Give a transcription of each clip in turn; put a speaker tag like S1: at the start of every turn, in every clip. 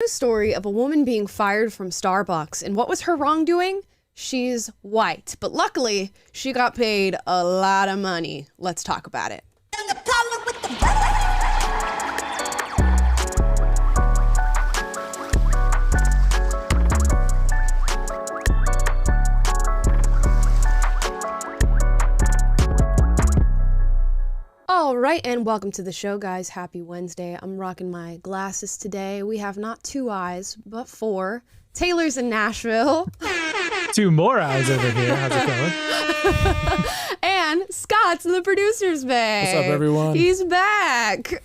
S1: news story of a woman being fired from Starbucks. And what was her wrongdoing? She's white. But luckily, she got paid a lot of money. Let's talk about it. All right, and welcome to the show, guys. Happy Wednesday. I'm rocking my glasses today. We have not 2 eyes, but 4. Taylor's in Nashville.
S2: 2 more eyes over here. How's it going?
S1: And Scott's in the producer's bay.
S3: What's up, everyone?
S1: He's back.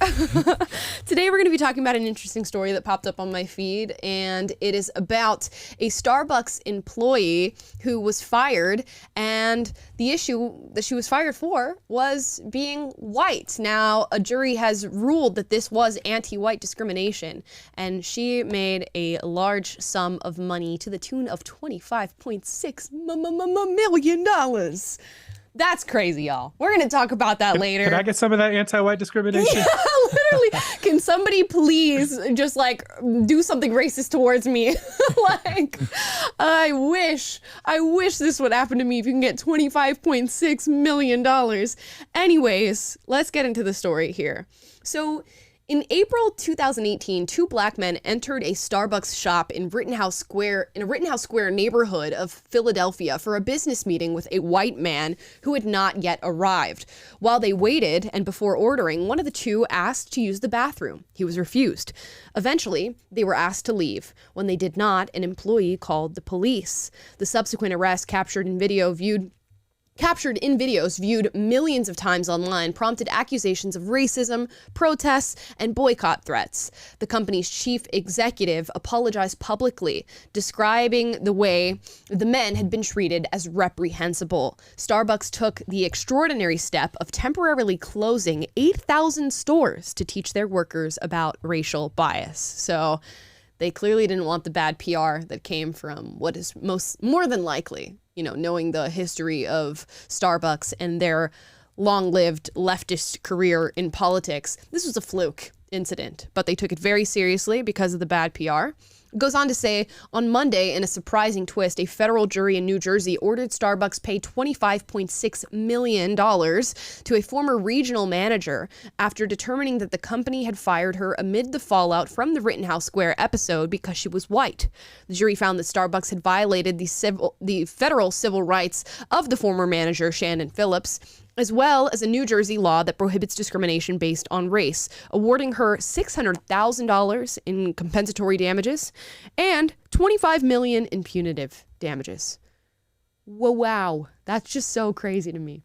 S1: Today we're going to be talking about an interesting story that popped up on my feed, and it is about a Starbucks employee who was fired, and the issue that she was fired for was being white. Now, a jury has ruled that this was anti-white discrimination, and she made a large sum of money to the tune of $25.6 million. That's crazy, y'all. We're going to talk about that later.
S2: Can I get some of that anti-white discrimination?
S1: Yeah, literally. Can somebody please just do something racist towards me? I wish this would happen to me if you can get $25.6 million. Anyways, let's get into the story here. So, in April 2018, 2 black men entered a Starbucks shop in a Rittenhouse Square neighborhood of Philadelphia for a business meeting with a white man who had not yet arrived. While they waited and before ordering, one of the 2 asked to use the bathroom. He was refused. Eventually, they were asked to leave. When they did not, an employee called the police. The subsequent arrest, captured in videos viewed millions of times online, prompted accusations of racism, protests, and boycott threats. The company's chief executive apologized publicly, describing the way the men had been treated as reprehensible. Starbucks took the extraordinary step of temporarily closing 8,000 stores to teach their workers about racial bias. So they clearly didn't want the bad PR that came from what is more than likely, knowing the history of Starbucks and their long-lived leftist career in politics. This was a fluke incident, but they took it very seriously because of the bad PR. It goes on to say, on Monday, in a surprising twist, a federal jury in New Jersey ordered Starbucks pay $25.6 million to a former regional manager after determining that the company had fired her amid the fallout from the Rittenhouse Square episode because she was white. The jury found that Starbucks had violated the federal civil rights of the former manager, Shannon Phillips, as well as a New Jersey law that prohibits discrimination based on race, awarding her $600,000 in compensatory damages and $25 million in punitive damages. Whoa, wow. That's just so crazy to me.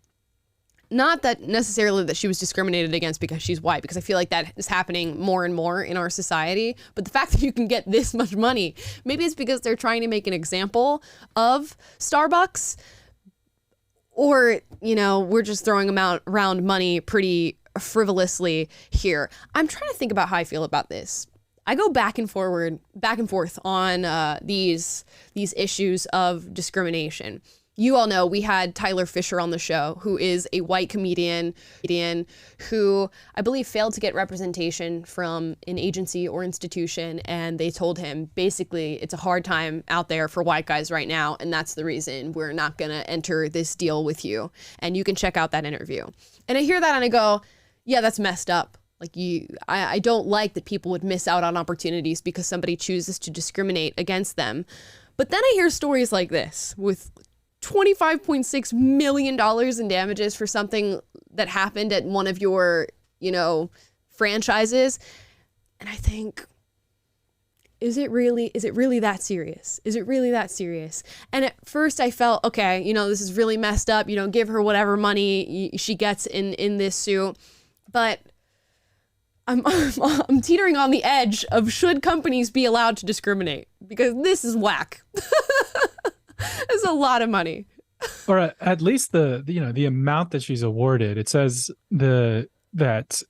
S1: Not that necessarily that she was discriminated against because she's white, because I feel like that is happening more and more in our society. But the fact that you can get this much money, maybe it's because they're trying to make an example of Starbucks. Or, we're just throwing around money pretty frivolously here. I'm trying to think about how I feel about this. I go back and forth on these issues of discrimination. You all know we had Tyler Fisher on the show, who is a white comedian who I believe failed to get representation from an agency or institution. And they told him, basically, it's a hard time out there for white guys right now. And that's the reason we're not going to enter this deal with you. And you can check out that interview. And I hear that and I go, yeah, that's messed up. I don't like that people would miss out on opportunities because somebody chooses to discriminate against them. But then I hear stories like this with $25.6 million in damages for something that happened at one of your, franchises. And I think, is it really that serious? Is it really that serious? And at first I felt, okay, this is really messed up. Give her whatever money she gets in this suit. But I'm teetering on the edge of, should companies be allowed to discriminate? Because this is whack. It's a lot of money.
S2: Or at least the amount that she's awarded. It says that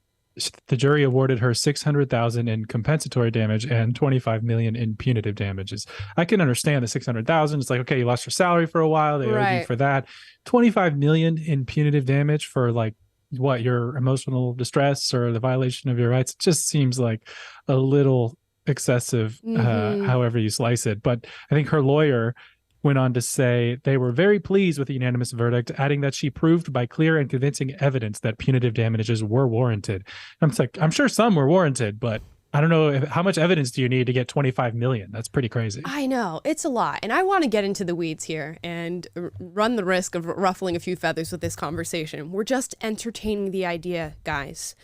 S2: the jury awarded her $600,000 in compensatory damage and $25 million in punitive damages. I can understand the $600,000. It's like, okay, you lost your salary for a while. They owed you for that. $25 million in punitive damage for your emotional distress or the violation of your rights. It just seems like a little excessive, however you slice it. But I think her lawyer went on to say they were very pleased with the unanimous verdict, adding that she proved by clear and convincing evidence that punitive damages were warranted. I'm sure some were warranted, but I don't know how much evidence do you need to get 25 million? That's pretty crazy.
S1: I know, it's a lot. And I want to get into the weeds here and run the risk of ruffling a few feathers with this conversation. We're just entertaining the idea, guys.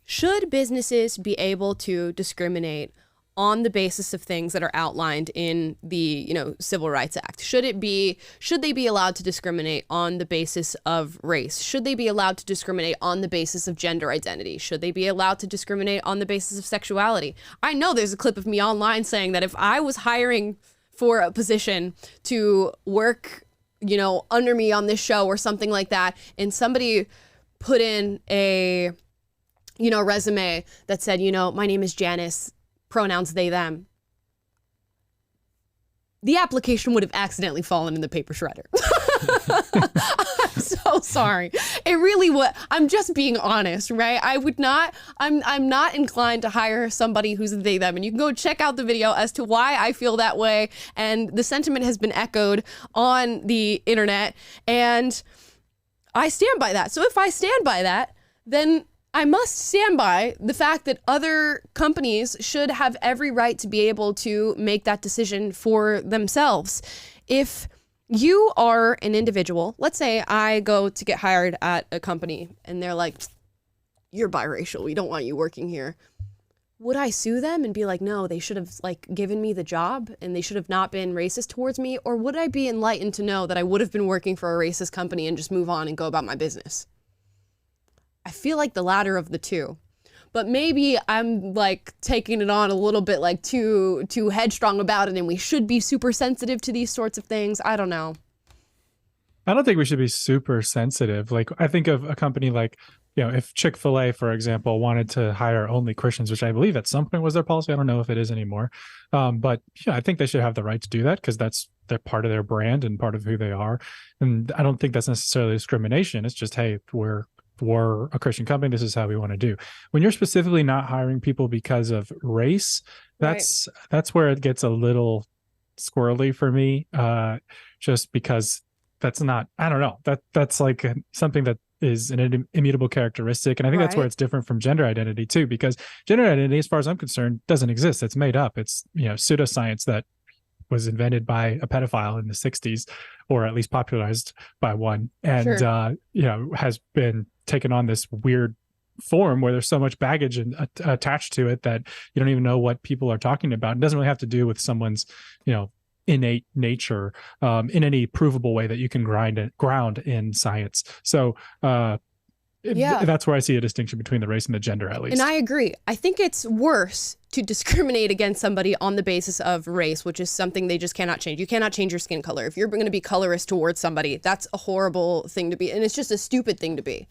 S1: Should businesses be able to discriminate on the basis of things that are outlined in the, Civil Rights Act? Should they be allowed to discriminate on the basis of race? Should they be allowed to discriminate on the basis of gender identity? Should they be allowed to discriminate on the basis of sexuality? I know there's a clip of me online saying that if I was hiring for a position to work, under me on this show or something like that, and somebody put in a, resume that said, my name is Janice, pronouns they, them, the application would have accidentally fallen in the paper shredder. I'm so sorry. It really would. I'm just being honest, right? I'm not inclined to hire somebody who's they, them. And you can go check out the video as to why I feel that way. And the sentiment has been echoed on the internet. And I stand by that. So if I stand by that, then I must stand by the fact that other companies should have every right to be able to make that decision for themselves. If you are an individual, let's say I go to get hired at a company and they're like, you're biracial, we don't want you working here. Would I sue them and be like, no, they should have given me the job and they should have not been racist towards me? Or would I be enlightened to know that I would have been working for a racist company and just move on and go about my business? I feel like the latter of the two, but maybe I'm taking it on a little bit too headstrong about it, and we should be super sensitive to these sorts of things. I don't know.
S2: I don't think we should be super sensitive. I think of a company if Chick-fil-A, for example, wanted to hire only Christians, which I believe at some point was their policy. I don't know if it is anymore. But I think they should have the right to do that because they're part of their brand and part of who they are. And I don't think that's necessarily discrimination. It's just, hey, we're a Christian company, this is how we want to do. When you're specifically not hiring people because of race, that's where it gets a little squirrely for me. Just because that's not, I don't know, that's something that is an immutable characteristic. And I think that's where it's different from gender identity too, because gender identity, as far as I'm concerned, doesn't exist. It's made up. It's, pseudoscience that was invented by a pedophile in the 60s, or at least popularized by one, and has been taken on this weird form where there's so much baggage attached to it that you don't even know what people are talking about. It doesn't really have to do with someone's innate nature in any provable way that you can ground in science. So that's where I see a distinction between the race and the gender, at least.
S1: And I agree. I think it's worse to discriminate against somebody on the basis of race, which is something they just cannot change. You cannot change your skin color. If you're going to be colorist towards somebody, that's a horrible thing to be. And it's just a stupid thing to be.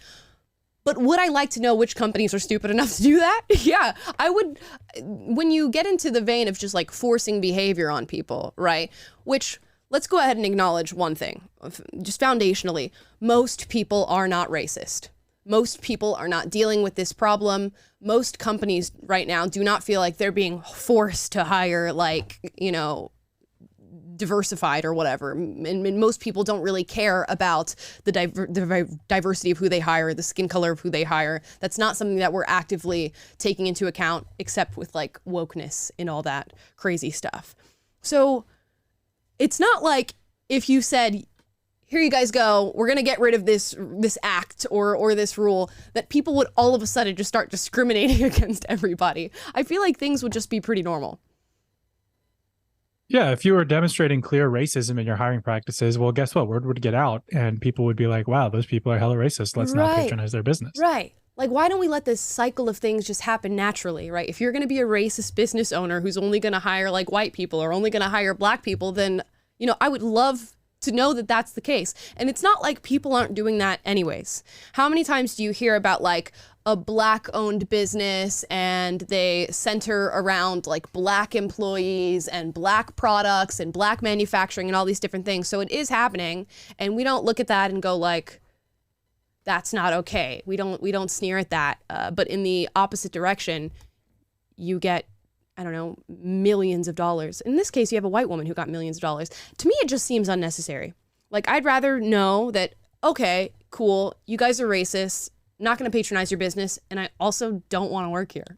S1: But would I like to know which companies are stupid enough to do that? Yeah, I would. When you get into the vein of just forcing behavior on people, right? Which, let's go ahead and acknowledge one thing, just foundationally, most people are not racist. Most people are not dealing with this problem. Most companies right now do not feel like they're being forced to hire diversified or whatever. And most people don't really care about the diversity of who they hire, the skin color of who they hire. That's not something that we're actively taking into account, except with wokeness and all that crazy stuff. So it's not like if you said, here you guys go, we're going to get rid of this act or this rule, that people would all of a sudden just start discriminating against everybody. I feel like things would just be pretty normal.
S2: Yeah, if you were demonstrating clear racism in your hiring practices, well, guess what? Word would get out and people would be like, wow, those people are hella racist. Let's not patronize their business.
S1: Right. Why don't we let this cycle of things just happen naturally, right? If you're going to be a racist business owner who's only going to hire white people or only going to hire black people, then, I would love to know that that's the case. And it's not like people aren't doing that anyways. How many times do you hear about a black owned business and they center around black employees and black products and black manufacturing and all these different things? So it is happening, and we don't look at that and go that's not okay. We don't sneer at that. But in the opposite direction, you get I don't know, millions of dollars. In this case, you have a white woman who got millions of dollars. To me, it just seems unnecessary. Like, I'd rather know that, okay, cool, you guys are racist, not going to patronize your business, and I also don't want to work here.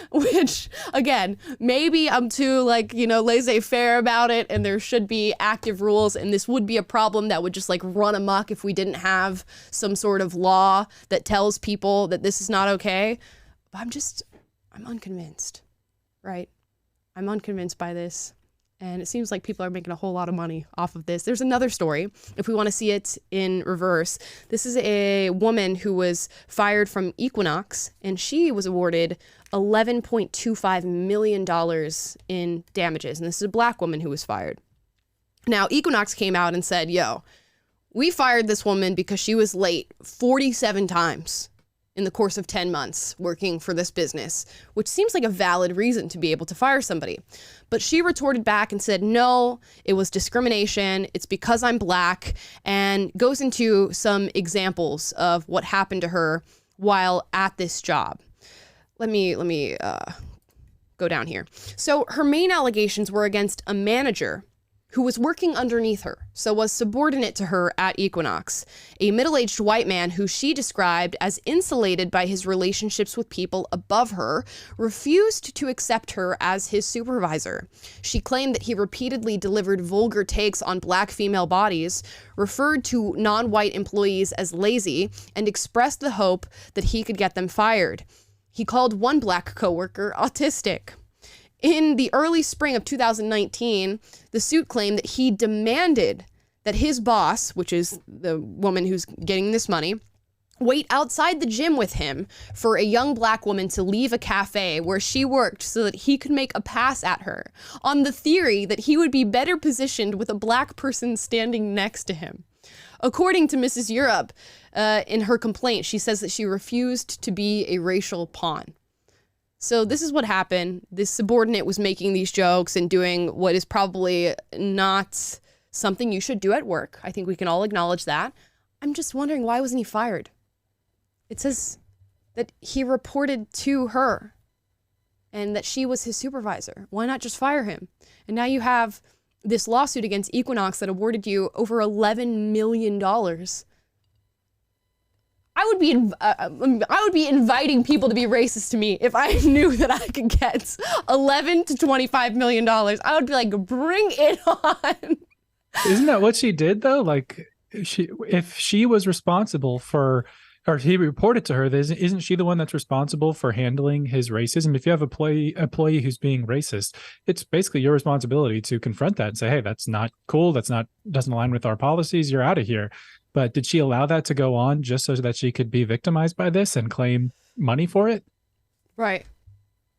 S1: Which, again, maybe I'm too, like, you know, laissez-faire about it, and there should be active rules, and this would be a problem that would just, like, run amok if we didn't have some sort of law that tells people that this is not okay. But I'm unconvinced, right? I'm unconvinced by this. And it seems like people are making a whole lot of money off of this. There's another story, if we want to see it in reverse. This is a woman who was fired from Equinox, and she was awarded $11.25 million in damages. And this is a black woman who was fired. Now, Equinox came out and said, yo, we fired this woman because she was late 47 times in the course of 10 months working for this business, which seems like a valid reason to be able to fire somebody. But she retorted back and said, no, it was discrimination. It's because I'm black, and goes into some examples of what happened to her while at this job. Let me go down here. So her main allegations were against a manager who was working underneath her, so was subordinate to her at Equinox, a middle-aged white man who she described as insulated by his relationships with people above her, refused to accept her as his supervisor. She claimed that he repeatedly delivered vulgar takes on black female bodies, referred to non-white employees as lazy, and expressed the hope that he could get them fired. He called one black coworker autistic. In the early spring of 2019, the suit claimed that he demanded that his boss, which is the woman who's getting this money, wait outside the gym with him for a young black woman to leave a cafe where she worked so that he could make a pass at her, on the theory that he would be better positioned with a black person standing next to him. According to Mrs. Europe, in her complaint, she says that she refused to be a racial pawn. So this is what happened. This subordinate was making these jokes and doing what is probably not something you should do at work. I think we can all acknowledge that. I'm just wondering, why wasn't he fired? It says that he reported to her and that she was his supervisor. Why not just fire him? And now you have this lawsuit against Equinox that awarded you over $11 million. I would be inviting people to be racist to me if I knew that I could get 11 to $25 million. I would be like, bring it on.
S2: Isn't that what she did though? Like, if she was responsible for, or he reported to her, isn't she the one that's responsible for handling his racism? If you have an employee who's being racist, it's basically your responsibility to confront that and say, hey, that's not cool. Doesn't align with our policies. You're out of here. But did she allow that to go on just so that she could be victimized by this and claim money for it?
S1: Right.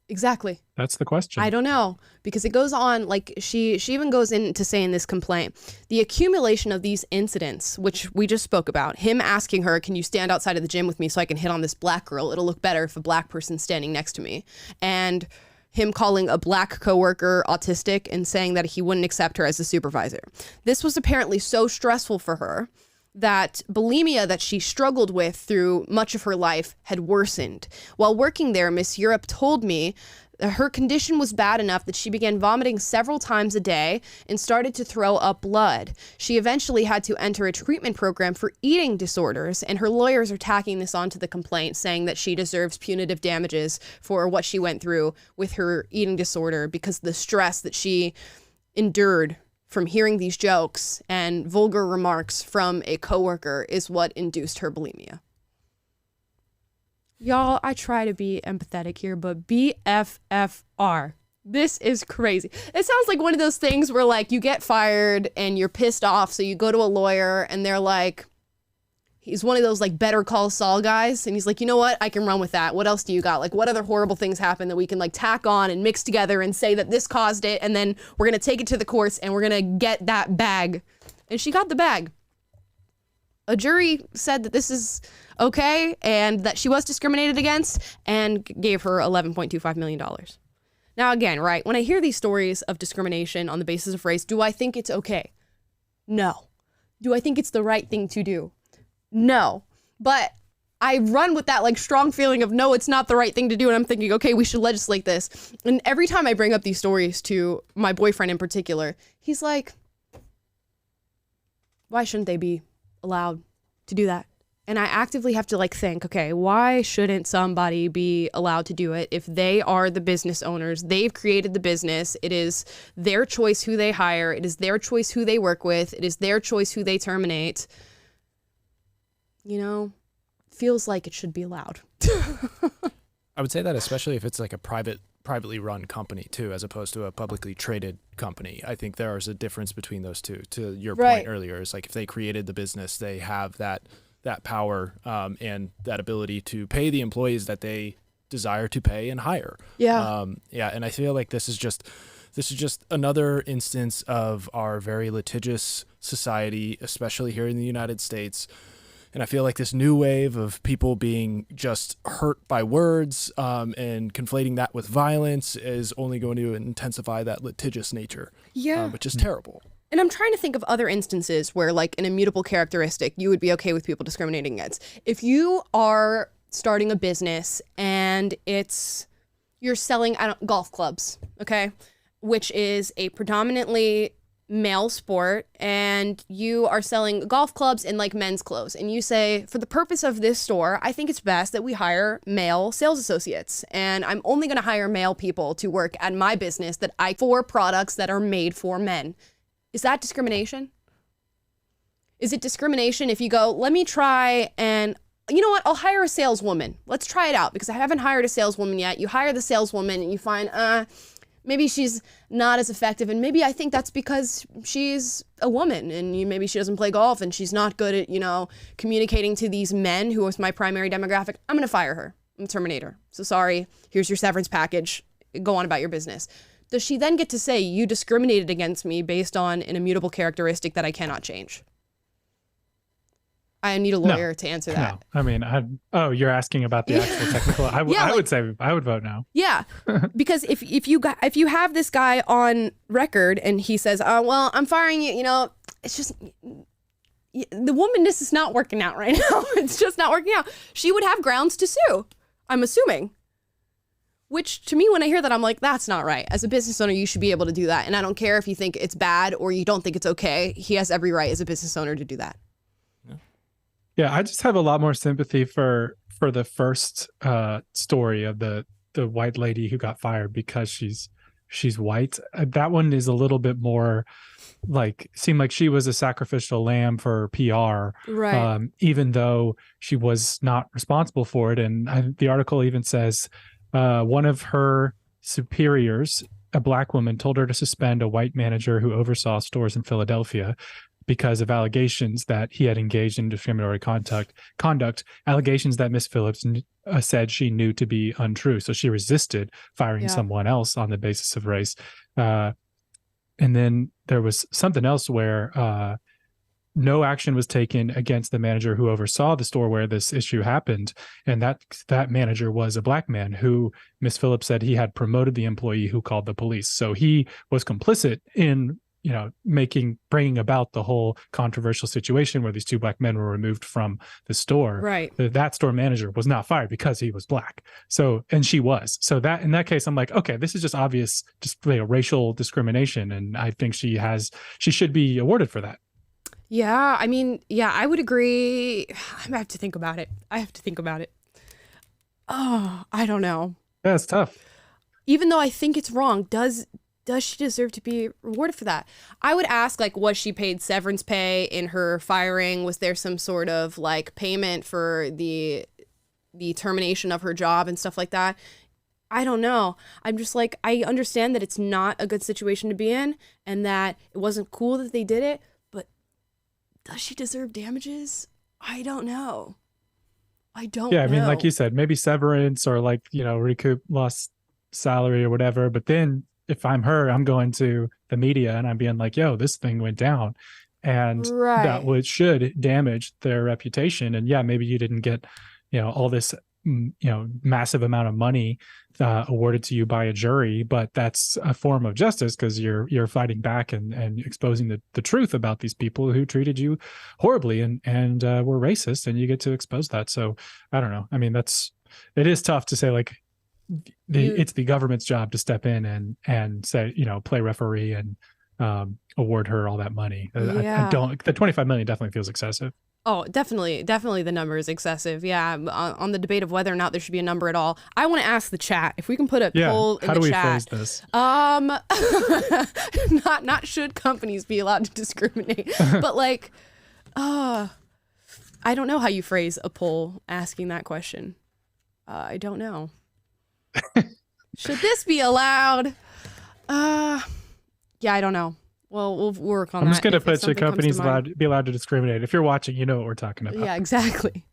S1: Exactly.
S2: That's the question.
S1: I don't know, because it goes on, like she even goes into saying this complaint, the accumulation of these incidents, which we just spoke about, him asking her, can you stand outside of the gym with me so I can hit on this black girl? It'll look better if a black person's standing next to me. And him calling a black coworker autistic and saying that he wouldn't accept her as a supervisor. This was apparently so stressful for her that bulimia that she struggled with through much of her life had worsened. While working there, Miss Europe told me that her condition was bad enough that she began vomiting several times a day and started to throw up blood. She eventually had to enter a treatment program for eating disorders, and her lawyers are tacking this onto the complaint, saying that she deserves punitive damages for what she went through with her eating disorder because the stress that she endured from hearing these jokes and vulgar remarks from a coworker is what induced her bulimia. Y'all, I try to be empathetic here, but BFFR. This is crazy. It sounds like one of those things where, like, you get fired and you're pissed off, so you go to a lawyer and they're like, he's one of those, like, Better Call Saul guys, and he's like, you know what? I can run with that. What else do you got? Like, what other horrible things happen that we can, like, tack on and mix together and say that this caused it, and then we're going to take it to the courts and we're going to get that bag. And she got the bag. A jury said that this is okay and that she was discriminated against and gave her $11.25 million. Now, again, right, when I hear these stories of discrimination on the basis of race, do I think it's okay? No. Do I think it's the right thing to do? No. But I run with that like strong feeling of no, it's not the right thing to do. And I'm thinking, okay, we should legislate this. And every time I bring up these stories to my boyfriend in particular, he's like, why shouldn't they be allowed to do that? And I actively have to like think, okay, why shouldn't somebody be allowed to do it if they are the business owners? They've created the business. It is their choice who they hire. It is their choice who they work with. It is their choice who they terminate. You know, feels like it should be allowed.
S3: I would say that especially if it's like a privately run company too, as opposed to a publicly traded company. I think there is a difference between those two. To your point earlier, is like if they created the business, they have that power and that ability to pay the employees that they desire to pay and hire. Yeah. And I feel like this is just another instance of our very litigious society, especially here in the United States. And I feel like this new wave of people being just hurt by words and conflating that with violence is only going to intensify that litigious nature, which is terrible.
S1: And I'm trying to think of other instances where, like, an immutable characteristic you would be okay with people discriminating against. If you are starting a business and you're selling golf clubs, okay, which is a predominantly male sport, and you are selling golf clubs in like men's clothes, and you say, for the purpose of this store, I think it's best that we hire male sales associates, and I'm only going to hire male people to work at my business for products that are made for men. Is that discrimination? Is it discrimination if you go, let me try and, you know what, I'll hire a saleswoman. Let's try it out because I haven't hired a saleswoman yet. You hire the saleswoman and you find, maybe she's not as effective, and maybe I think that's because she's a woman and maybe she doesn't play golf and she's not good at, communicating to these men who is my primary demographic. I'm going to fire her. I'm going to terminate her. So sorry, here's your severance package. Go on about your business. Does she then get to say, you discriminated against me based on an immutable characteristic that I cannot change? I need a lawyer to answer that.
S2: No, I mean, you're asking about the actual technical. I would say I would vote no. Yeah,
S1: because if you have this guy on record and he says, "Oh, well, I'm firing you," it's just the womanness is not working out right now. It's just not working out. She would have grounds to sue, I'm assuming. Which to me, when I hear that, I'm like, that's not right. As a business owner, you should be able to do that. And I don't care if you think it's bad or you don't think it's okay. He has every right as a business owner to do that.
S2: Yeah, I just have a lot more sympathy for the first story of the white lady who got fired because she's white. That one is a little bit more like, seemed like she was a sacrificial lamb for PR,
S1: right?
S2: Even though she was not responsible for it. And the article even says one of her superiors, a black woman, told her to suspend a white manager who oversaw stores in Philadelphia because of allegations that he had engaged in discriminatory conduct, allegations that Miss Phillips said she knew to be untrue. So she resisted firing someone else on the basis of race. And then there was something else where no action was taken against the manager who oversaw the store where this issue happened. And that manager was a black man who Miss Phillips said he had promoted the employee who called the police. So he was complicit in bringing about the whole controversial situation where these two black men were removed from the store.
S1: Right.
S2: That store manager was not fired because he was black. So, and she was. So that in that case, I'm like, okay, this is just obvious, just racial discrimination. And I think she should be awarded for that.
S1: Yeah. I mean, yeah, I would agree. I have to think about it. Oh, I don't know.
S2: Yeah, it's tough.
S1: Even though I think it's wrong, does she deserve to be rewarded for that? I would ask, was she paid severance pay in her firing? Was there some sort of payment for the termination of her job and stuff like that? I don't know. I'm just I understand that it's not a good situation to be in and that it wasn't cool that they did it, but does she deserve damages? I don't know.
S2: Yeah, I mean, like you said, maybe severance or recoup lost salary or whatever, but then if I'm her, I'm going to the media and I'm being like, yo, this thing went down. And that should damage their reputation. And yeah, maybe you didn't get, all this massive amount of money awarded to you by a jury, but that's a form of justice because you're fighting back and exposing the truth about these people who treated you horribly and were racist, and you get to expose that. So I don't know. I mean, it is tough to say like it's the government's job to step in and say, play referee and award her all that money.
S1: Yeah.
S2: I don't. The 25 million definitely feels excessive.
S1: Oh, definitely the number is excessive. Yeah, on the debate of whether or not there should be a number at all, I want to ask the chat if we can put a poll in the chat.
S2: How do we phrase this?
S1: Not should companies be allowed to discriminate, but like, I don't know how you phrase a poll asking that question. I don't know. Should this be allowed? Yeah, I don't know. Well, we'll work on that.
S2: I'm just going to put should companies be allowed to discriminate. If you're watching, you know what we're talking about.
S1: Yeah, exactly.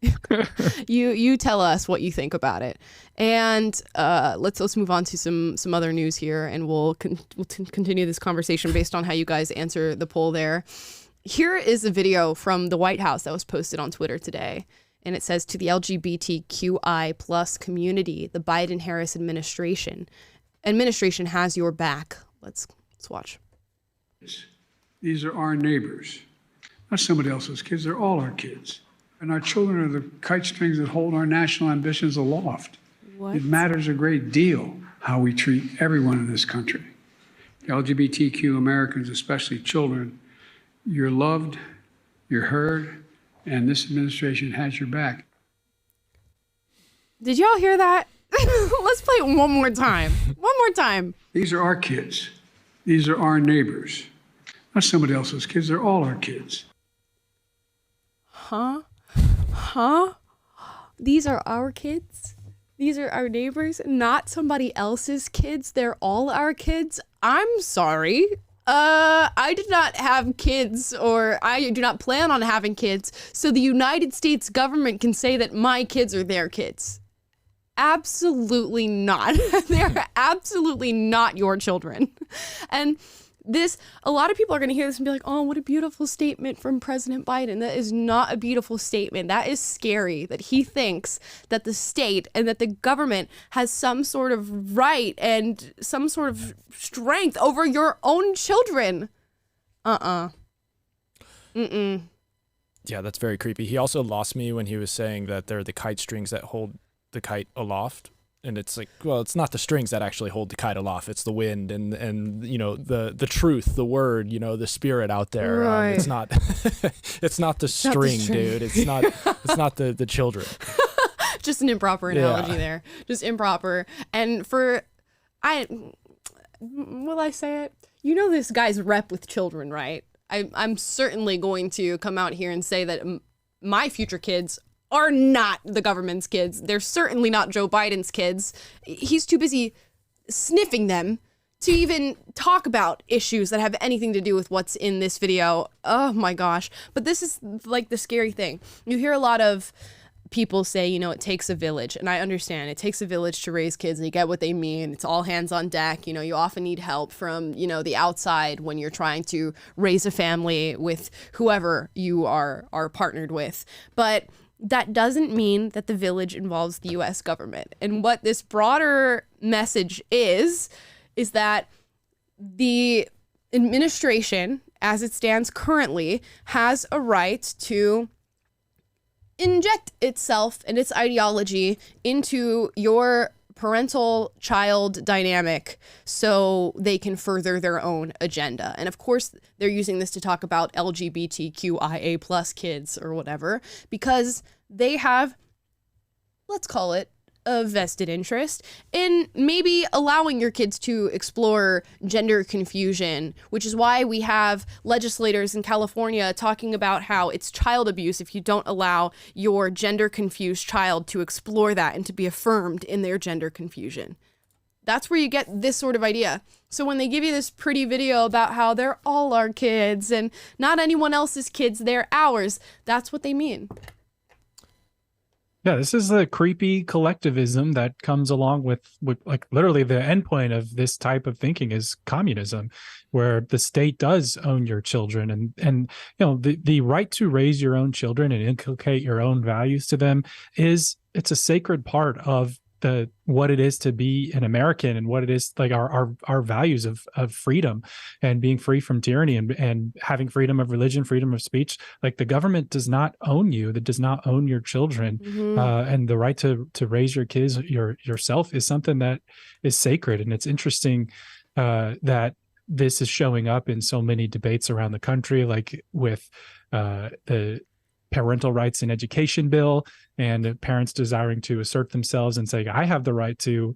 S1: You tell us what you think about it. And let's move on to some other news here, and we'll continue this conversation based on how you guys answer the poll there. Here is a video from the White House that was posted on Twitter today. And it says, to the LGBTQI plus community, the Biden-Harris administration has your back. Let's watch.
S4: These are our neighbors, not somebody else's kids. They're all our kids. And our children are the kite strings that hold our national ambitions aloft.
S1: What?
S4: It matters a great deal how we treat everyone in this country. LGBTQ Americans, especially children, you're loved, you're heard, and this administration has your back.
S1: Did y'all hear that? Let's play it one more time. One more time.
S4: These are our kids. These are our neighbors. Not somebody else's kids. They're all our kids.
S1: Huh? These are our kids? These are our neighbors, not somebody else's kids. They're all our kids. I'm sorry. I did not have kids, or I do not plan on having kids, so the United States government can say that my kids are their kids. Absolutely not. They're absolutely not your children. And a lot of people are going to hear this and be like, oh, what a beautiful statement from President Biden. That is not a beautiful statement. That is scary that he thinks that the state and that the government has some sort of right and some sort of strength over your own children. Mm-mm.
S3: Yeah, that's very creepy. He also lost me when he was saying that they're the kite strings that hold the kite aloft. And it's like, well, it's not the strings that actually hold the kite aloft. It's the wind and the truth, the word, the spirit out there.
S1: Right.
S3: It's not it's not the string, dude. It's not the children.
S1: Just an improper analogy there. Just improper. And will I say it? This guy's rep with children, right? I'm certainly going to come out here and say that my future kids are not the government's kids. They're certainly not Joe Biden's kids. He's too busy sniffing them to even talk about issues that have anything to do with what's in this video. Oh my gosh. But this is like the scary thing. You hear a lot of people say, it takes a village. And I understand it takes a village to raise kids. They get what they mean. It's all hands on deck. You often need help from, the outside when you're trying to raise a family with whoever you are partnered with. But that doesn't mean that the village involves the U.S. government. And what this broader message is that the administration, as it stands currently, has a right to inject itself and its ideology into your parental-child dynamic so they can further their own agenda. And of course, they're using this to talk about LGBTQIA plus kids or whatever, because they have, let's call it, a vested interest in maybe allowing your kids to explore gender confusion, which is why we have legislators in California talking about how it's child abuse if you don't allow your gender confused child to explore that and to be affirmed in their gender confusion. That's where you get this sort of idea. So when they give you this pretty video about how they're all our kids and not anyone else's kids, they're ours, that's what they mean.
S2: Yeah, this is the creepy collectivism that comes along with like literally the endpoint of this type of thinking is communism, where the state does own your children and the right to raise your own children and inculcate your own values to them is it's a sacred part of what it is to be an American, and what it is like our values of freedom and being free from tyranny, and having freedom of religion, freedom of speech. Like, the government does not own you, that does not own your children. And the right to raise your kids yourself is something that is sacred. And it's interesting that this is showing up in so many debates around the country, like with the parental rights in education bill, and parents desiring to assert themselves and saying, I have the right to,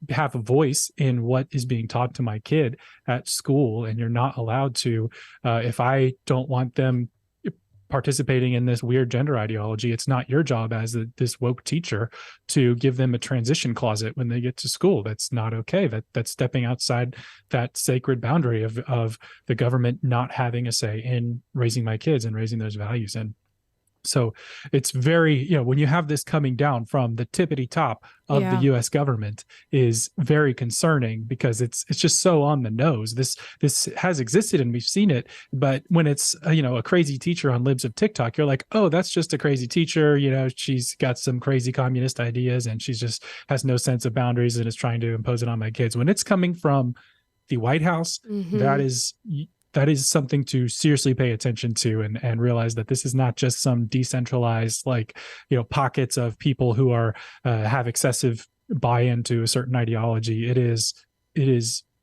S2: have a voice in what is being taught to my kid at school. And you're not allowed to, if I don't want them participating in this weird gender ideology, it's not your job as this woke teacher to give them a transition closet when they get to school. That's not okay. That's stepping outside that sacred boundary of the government not having a say in raising my kids and raising those values. And so it's very, when you have this coming down from the tippity top of the U.S. government, is very concerning, because it's just so on the nose. This has existed and we've seen it, but when it's a crazy teacher on Libs of TikTok, you're like, oh, that's just a crazy teacher. She's got some crazy communist ideas and she's just has no sense of boundaries and is trying to impose it on my kids. When it's coming from the White House, that is something to seriously pay attention to, and realize that this is not just some decentralized, pockets of people who are have excessive buy-in to a certain ideology.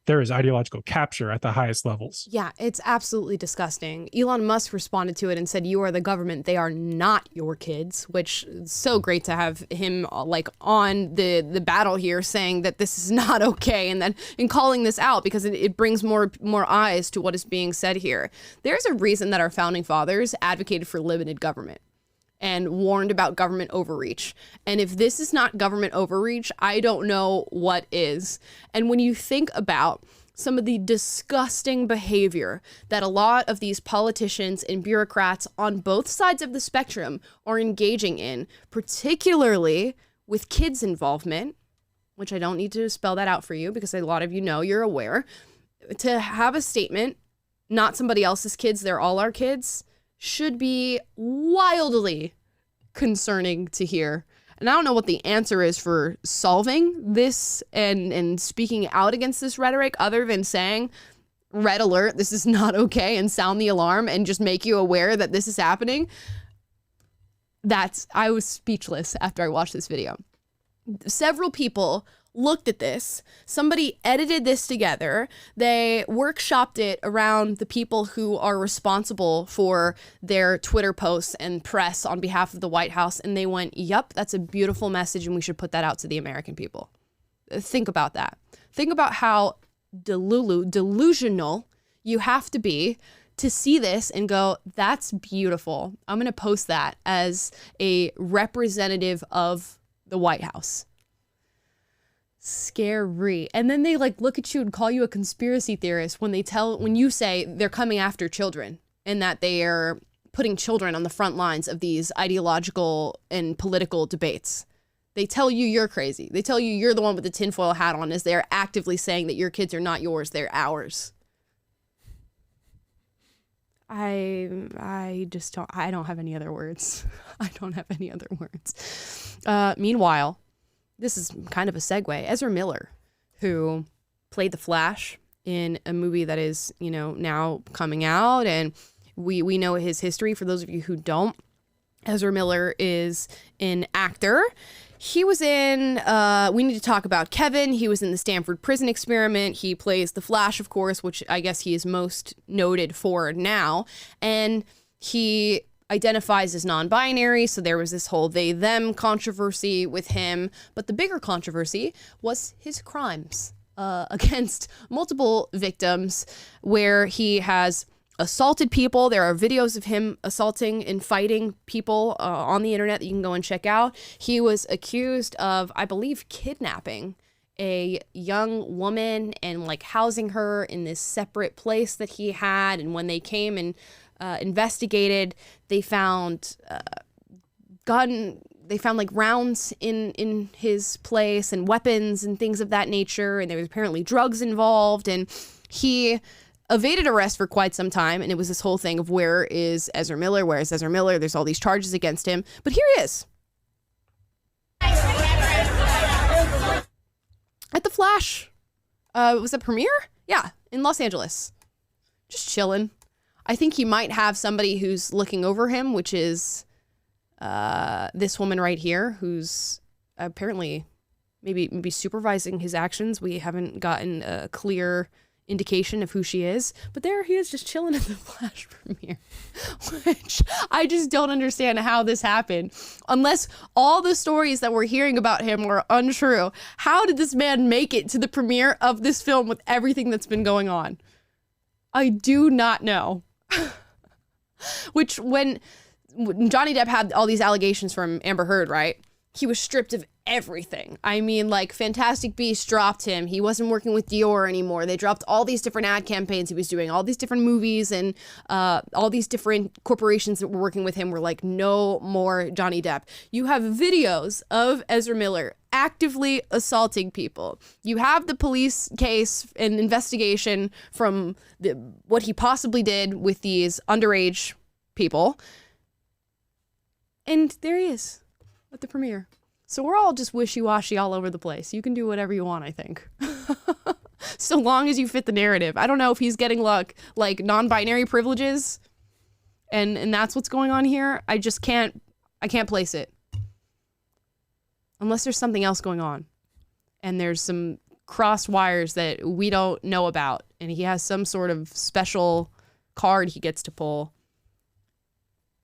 S2: There is ideological capture at the highest levels.
S1: Yeah, it's absolutely disgusting. Elon Musk responded to it and said, "You are the government. They are not your kids," which is so great to have him on the battle here, saying that this is not okay, and calling this out, because it brings more eyes to what is being said here. There's a reason that our founding fathers advocated for limited government and warned about government overreach. And if this is not government overreach, I don't know what is. And when you think about some of the disgusting behavior that a lot of these politicians and bureaucrats on both sides of the spectrum are engaging in, particularly with kids' involvement, which I don't need to spell that out for you because a lot of you know, you're aware, to have a statement, not somebody else's kids, they're all our kids, should be wildly concerning to hear. And I don't know what the answer is for solving this and speaking out against this rhetoric, other than saying, red alert, this is not okay, and sound the alarm and just make you aware that this is happening. I was speechless after I watched this video. Several people looked at this. Somebody edited this together. They workshopped it around the people who are responsible for their Twitter posts and press on behalf of the White House. And they went, yep, that's a beautiful message, and we should put that out to the American people. Think about that. Think about how delusional you have to be to see this and go, that's beautiful. I'm going to post that as a representative of the White House. Scary. And then they look at you and call you a conspiracy theorist when you say they're coming after children, and that they are putting children on the front lines of these ideological and political debates. They tell you you're crazy. They tell you you're the one with the tinfoil hat on, as they're actively saying that your kids are not yours, they're ours. I don't have any other words. I don't have any other words. Meanwhile, this is kind of a segue. Ezra Miller, who played the Flash in a movie that is, now coming out, and we know his history. For those of you who don't, Ezra Miller is an actor. He was in, we need to talk about Kevin. He was in the Stanford Prison Experiment. He plays the Flash, of course, which I guess he is most noted for now. And he identifies as non-binary, so there was this whole they-them controversy with him. But the bigger controversy was his crimes against multiple victims, where he has assaulted people. There are videos of him assaulting and fighting people on the internet that you can go and check out. He was accused of, I believe, kidnapping a young woman and housing her in this separate place that he had. And when they came and investigated, they found rounds in his place and weapons and things of that nature. And there was apparently drugs involved, and he evaded arrest for quite some time. And it was this whole thing of, where is Ezra Miller? Where is Ezra Miller? There's all these charges against him, but here he is. At the Flash. Was it premiere? Yeah, in Los Angeles. Just chilling. I think he might have somebody who's looking over him, which is this woman right here, who's apparently maybe supervising his actions. We haven't gotten a clear indication of who she is, but there he is just chilling at the Flash premiere, which I just don't understand how this happened. Unless all the stories that we're hearing about him were untrue, how did this man make it to the premiere of this film with everything that's been going on? I do not know. Which when Johnny Depp had all these allegations from Amber Heard, right? He was stripped of everything. I mean, like, Fantastic Beasts dropped him. He wasn't working with Dior anymore. They dropped all these different ad campaigns he was doing, all these different movies, and all these different corporations that were working with him were like, no more Johnny Depp. You have videos of Ezra Miller actively assaulting people. You have the police case and investigation from what he possibly did with these underage people. And there he is at the premiere. So we're all just wishy-washy all over the place. You can do whatever you want, I think. So long as you fit the narrative. I don't know if he's getting like non-binary privileges and that's what's going on here. I can't place it. Unless there's something else going on. And there's some crossed wires that we don't know about. And he has some sort of special card he gets to pull.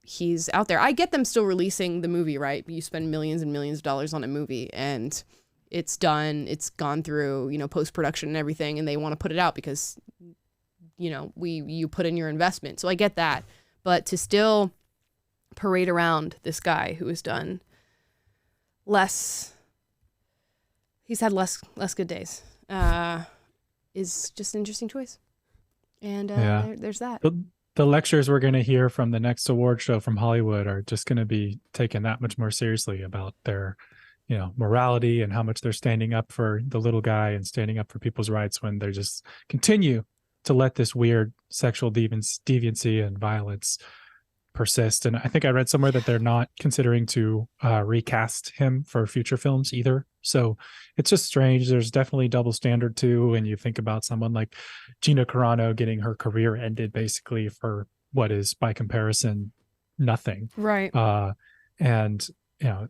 S1: He's out there. I get them still releasing the movie, right? You spend millions and millions of dollars on a movie and it's done. It's gone through, post-production and everything, and they want to put it out because, you put in your investment. So I get that. But to still parade around this guy who has done he's had less good days, is just an interesting choice. And there's that.
S2: The lectures we're going to hear from the next award show from Hollywood are just going to be taken that much more seriously about their, morality and how much they're standing up for the little guy and standing up for people's rights when they just continue to let this weird sexual deviancy and violence persist. And I think I read somewhere that they're not considering to recast him for future films either. So it's just strange. There's definitely double standard too. And you think about someone like Gina Carano getting her career ended basically for what is by comparison nothing.
S1: Right.
S2: And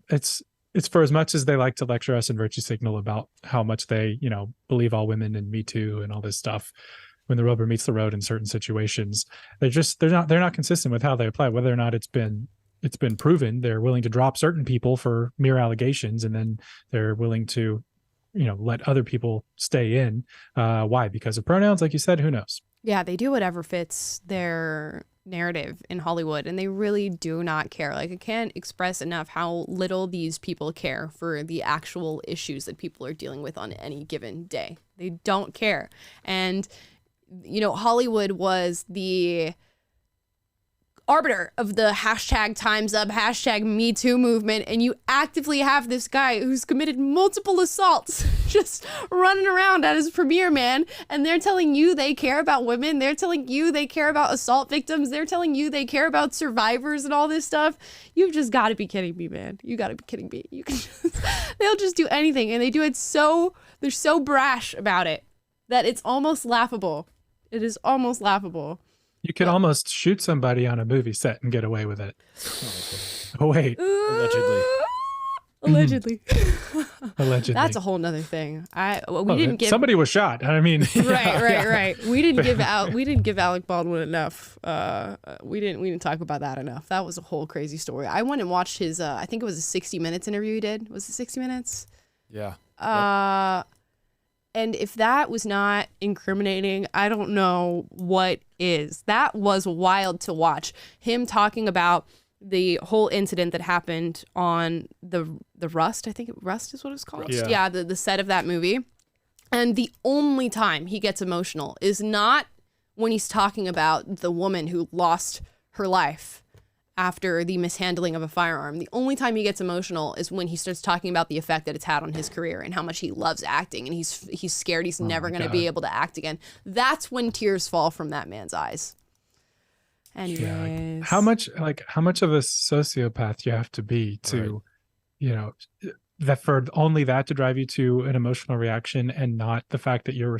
S2: it's for as much as they like to lecture us in Virtue Signal about how much they, believe all women and Me Too and all this stuff. When the rubber meets the road in certain situations, they're not consistent with how they apply, whether or not it's been proven. They're willing to drop certain people for mere allegations, and then they're willing to, let other people stay in. Why? Because of pronouns, like you said. Who knows?
S1: Yeah, they do whatever fits their narrative in Hollywood, and they really do not care. Like, I can't express enough how little these people care for the actual issues that people are dealing with on any given day. They don't care. And Hollywood was the arbiter of the hashtag Time's Up, hashtag Me Too movement, and you actively have this guy who's committed multiple assaults just running around at his premiere, man, and they're telling you they care about women, they're telling you they care about assault victims, they're telling you they care about survivors and all this stuff. You've just got to be kidding me, man. You got to be kidding me. They'll just do anything, and they do it they're so brash about it that it's almost laughable. It is almost laughable.
S2: You could almost shoot somebody on a movie set and get away with it. Oh, wait.
S1: Allegedly.
S2: Allegedly.
S1: That's a whole nother thing. We didn't give
S2: somebody was shot. I mean,
S1: right. We didn't give Alec Baldwin enough. We didn't talk about that enough. That was a whole crazy story. I went and watched his I think it was a 60 Minutes interview he did. Was it 60 Minutes?
S3: Yeah.
S1: And if that was not incriminating, I don't know what is. That was wild to watch. Him talking about the whole incident that happened on the Rust. I think Rust is what it's called. Yeah, the set of that movie. And the only time he gets emotional is not when he's talking about the woman who lost her life after the mishandling of a firearm. The only time he gets emotional is when he starts talking about the effect that it's had on his career and how much he loves acting, and he's scared he's never going to be able to act again. That's when tears fall from that man's eyes. Anyways.
S2: Yeah, how much of a sociopath you have to be to, that for only that to drive you to an emotional reaction and not the fact that you're,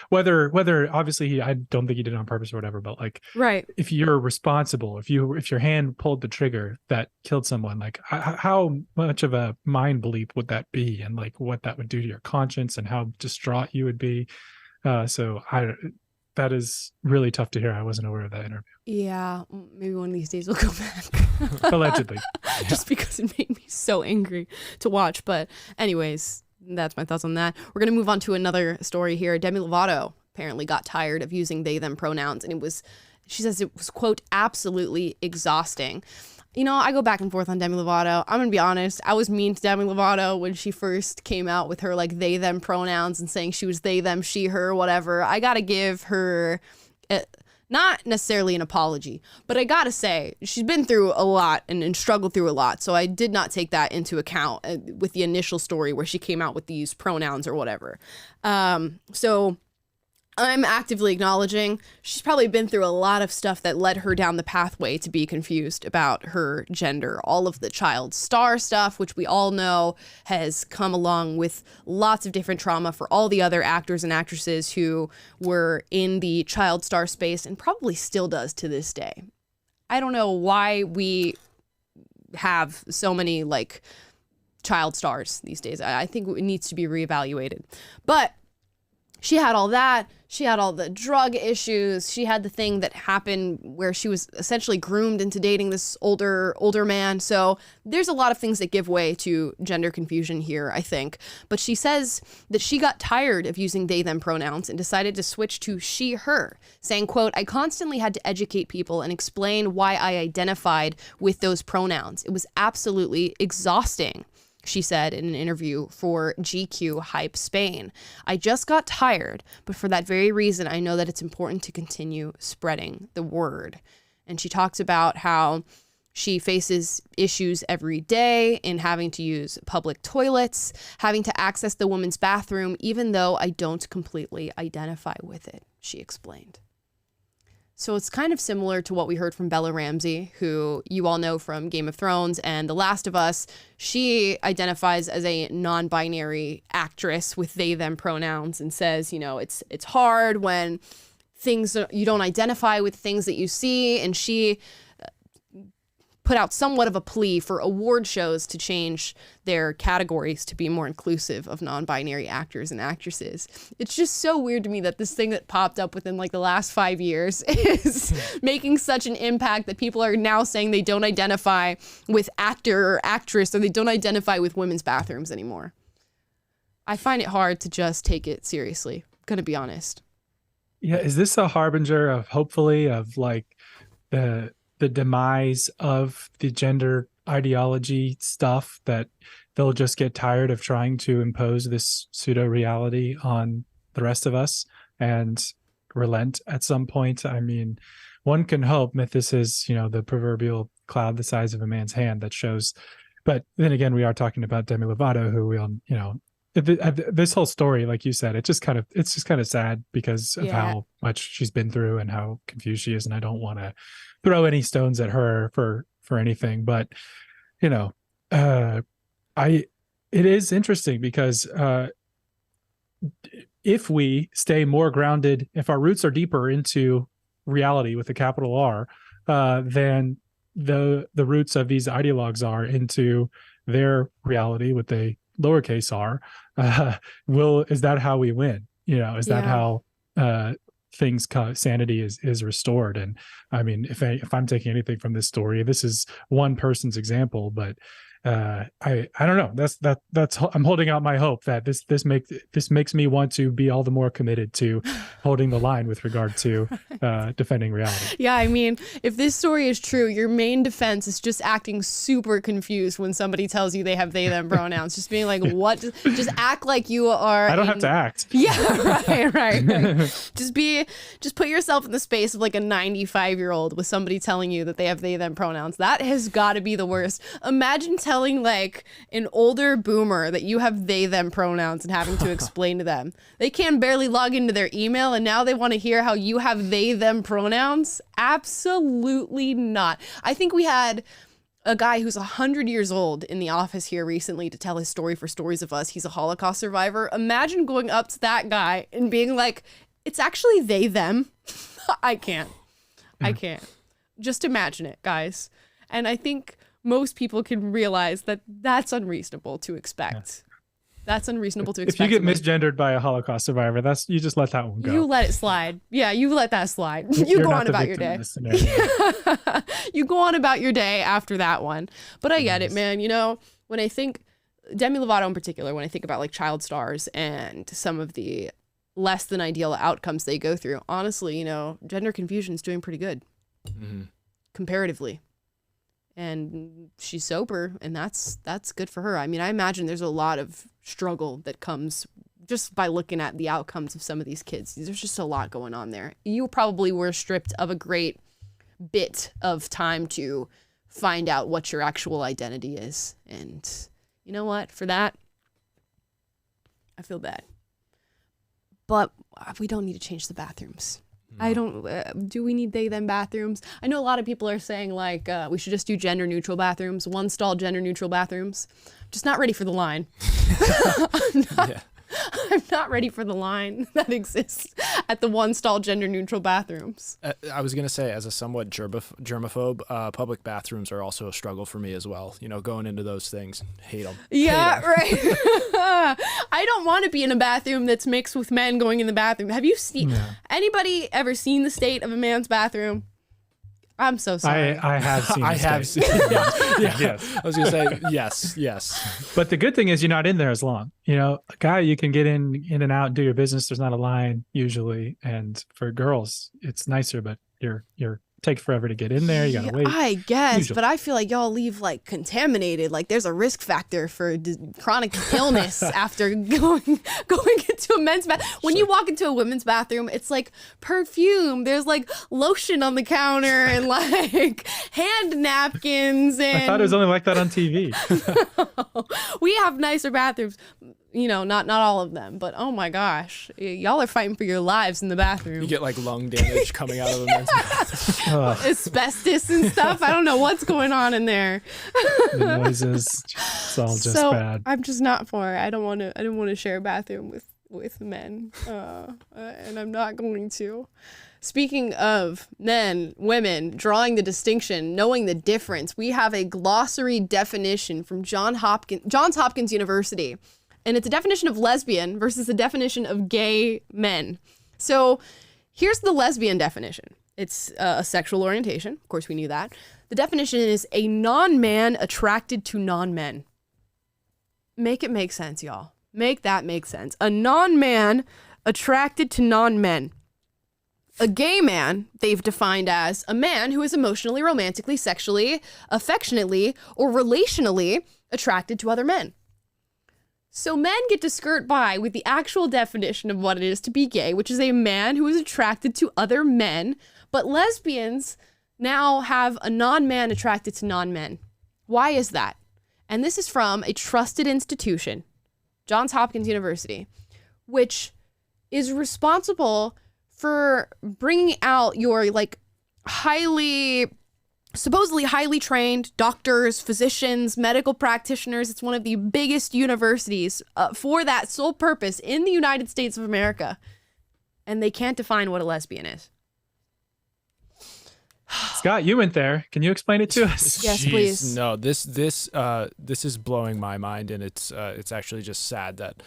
S2: whether obviously I don't think he did it on purpose or whatever, but like,
S1: Right.
S2: if you're responsible, if your hand pulled the trigger that killed someone, like how much of a mind bleep would that be, and like what that would do to your conscience and how distraught you would be. That is really tough to hear. I wasn't aware of that interview.
S1: Yeah, maybe one of these days we'll go back.
S2: Allegedly.
S1: Just because it made me so angry to watch. But anyways, that's my thoughts on that. We're going to move on to another story here. Demi Lovato apparently got tired of using they, them pronouns. And she says it was, quote, absolutely exhausting. I go back and forth on Demi Lovato. I'm going to be honest. I was mean to Demi Lovato when she first came out with her like they, them pronouns and saying she was they, them, she, her, whatever. I got to give her not necessarily an apology, but I got to say she's been through a lot and struggled through a lot. So I did not take that into account with the initial story where she came out with these pronouns or whatever. So I'm actively acknowledging she's probably been through a lot of stuff that led her down the pathway to be confused about her gender. All of the child star stuff, which we all know has come along with lots of different trauma for all the other actors and actresses who were in the child star space and probably still does to this day. I don't know why we have so many like child stars these days. I think it needs to be reevaluated. But she had all that. She had all the drug issues. She had the thing that happened where she was essentially groomed into dating this older man. So there's a lot of things that give way to gender confusion here, I think. But she says that she got tired of using they, them pronouns and decided to switch to she, her, saying, quote, I constantly had to educate people and explain why I identified with those pronouns. It was absolutely exhausting, she said in an interview for GQ Hype Spain. I just got tired, but for that very reason, I know that it's important to continue spreading the word. And she talks about how she faces issues every day in having to use public toilets, having to access the women's bathroom, even though I don't completely identify with it, she explained. So it's kind of similar to what we heard from Bella Ramsey, who you all know from Game of Thrones and The Last of Us. She identifies as a non-binary actress with they, them pronouns and says, it's hard when you don't identify with things that you see. And she put out somewhat of a plea for award shows to change their categories to be more inclusive of non-binary actors and actresses. It's just so weird to me that this thing that popped up within like the last 5 years is making such an impact that people are now saying they don't identify with actor or actress, or they don't identify with women's bathrooms anymore. I find it hard to just take it seriously. I'm gonna be honest.
S2: Yeah, is this a harbinger of hopefully of like the demise of the gender ideology stuff, that they'll just get tired of trying to impose this pseudo reality on the rest of us and relent at some point? I mean, one can hope that this is, the proverbial cloud the size of a man's hand that shows. But then again, we are talking about Demi Lovato, who we all, this whole story, like you said, it's just kind of sad because of how much she's been through and how confused she is. And I don't want to throw any stones at her for anything, but it is interesting because if we stay more grounded, if our roots are deeper into reality with a capital R, than the roots of these ideologues are into their reality with a lowercase r, is that how we win? Is that how sanity is restored? And I mean, if I'm taking anything from this story, this is one person's example, but I don't know. That's I'm holding out my hope that this makes me want to be all the more committed to holding the line with regard to defending reality.
S1: Yeah, I mean, if this story is true, your main defense is just acting super confused when somebody tells you they have they them pronouns. Just being like, what? Just act like you are.
S2: I don't have to act.
S1: Yeah, right. Just put yourself in the space of like a 95-year-old with somebody telling you that they have they them pronouns. That has got to be the worst. Imagine telling like an older boomer that you have they them pronouns and having to explain to them. They can barely log into their email and now they want to hear how you have they them pronouns. Absolutely not. I think we had a guy who's 100 years old in the office here recently to tell his story for Stories of Us. He's a Holocaust survivor. Imagine going up to that guy and being like, it's actually they, them. I can't. Just imagine it, guys. And I think most people can realize that that's unreasonable to expect. That's unreasonable to expect.
S2: If you get misgendered by a Holocaust survivor, you just let that one go.
S1: You let it slide. Yeah, you let that slide. You go on about your day. You go on about your day after that one. But I get it, man. You know, when I think Demi Lovato in particular, when I think about like child stars and some of the less than ideal outcomes they go through, honestly, you know, gender confusion is doing pretty good comparatively. And she's sober, and that's good for her. I mean, I imagine there's a lot of struggle that comes just by looking at the outcomes of some of these kids. There's just a lot going on there. You probably were stripped of a great bit of time to find out what your actual identity is. And you know what? For that, I feel bad. But we don't need to change the bathrooms. I don't, do we need they, them bathrooms? I know a lot of people are saying like, we should just do gender neutral bathrooms, one stall gender neutral bathrooms. Just not ready for the line. I'm not ready for the line that exists at the one stall gender neutral bathrooms.
S3: I was going to say, as a somewhat germaphobe, public bathrooms are also a struggle for me as well. You know, going into those things, hate them.
S1: Yeah, right. I don't want to be in a bathroom that's mixed with men going in the bathroom. Have you seen anybody ever seen the state of a man's bathroom? I'm so sorry.
S2: I have seen.
S3: I have seen.
S2: Yes.
S3: I was gonna say yes.
S2: But the good thing is you're not in there as long. You know, a guy, you can get in and out, do your business. There's not a line usually, and for girls, it's nicer. But you're take forever to get in there. You gotta wait.
S1: I guess,
S2: usually.
S1: But I feel like y'all leave like contaminated. Like there's a risk factor for chronic illness after going into a men's bath. When you walk into a women's bathroom, it's like perfume. There's like lotion on the counter and like hand napkins. And
S2: I thought it was only like that on TV.
S1: We have nicer bathrooms. You know, not all of them, but oh my gosh, y'all are fighting for your lives in the bathroom.
S3: You get like lung damage coming out of the men's bathroom.
S1: Asbestos and stuff. I don't know what's going on in there.
S2: The noises, it's all just bad.
S1: I'm just not for it. I don't want to share a bathroom with men, and I'm not going to. Speaking of men, women, drawing the distinction, knowing the difference, we have a glossary definition from Johns Hopkins University. And it's a definition of lesbian versus a definition of gay men. So here's the lesbian definition. It's a sexual orientation. Of course, we knew that. The definition is a non-man attracted to non-men. Make it make sense, y'all. Make that make sense. A non-man attracted to non-men. A gay man, they've defined as a man who is emotionally, romantically, sexually, affectionately, or relationally attracted to other men. So men get to skirt by with the actual definition of what it is to be gay, which is a man who is attracted to other men, but lesbians now have a non-man attracted to non-men. Why is that? And this is from a trusted institution, Johns Hopkins University, which is responsible for bringing out your like supposedly highly trained doctors, physicians, medical practitioners. It's one of the biggest universities for that sole purpose in the United States of America. And they can't define what a lesbian is.
S2: Scott, you went there. Can you explain it to us?
S1: Yes,
S3: Jeez,
S1: please.
S3: No, this is blowing my mind, and it's actually just sad that,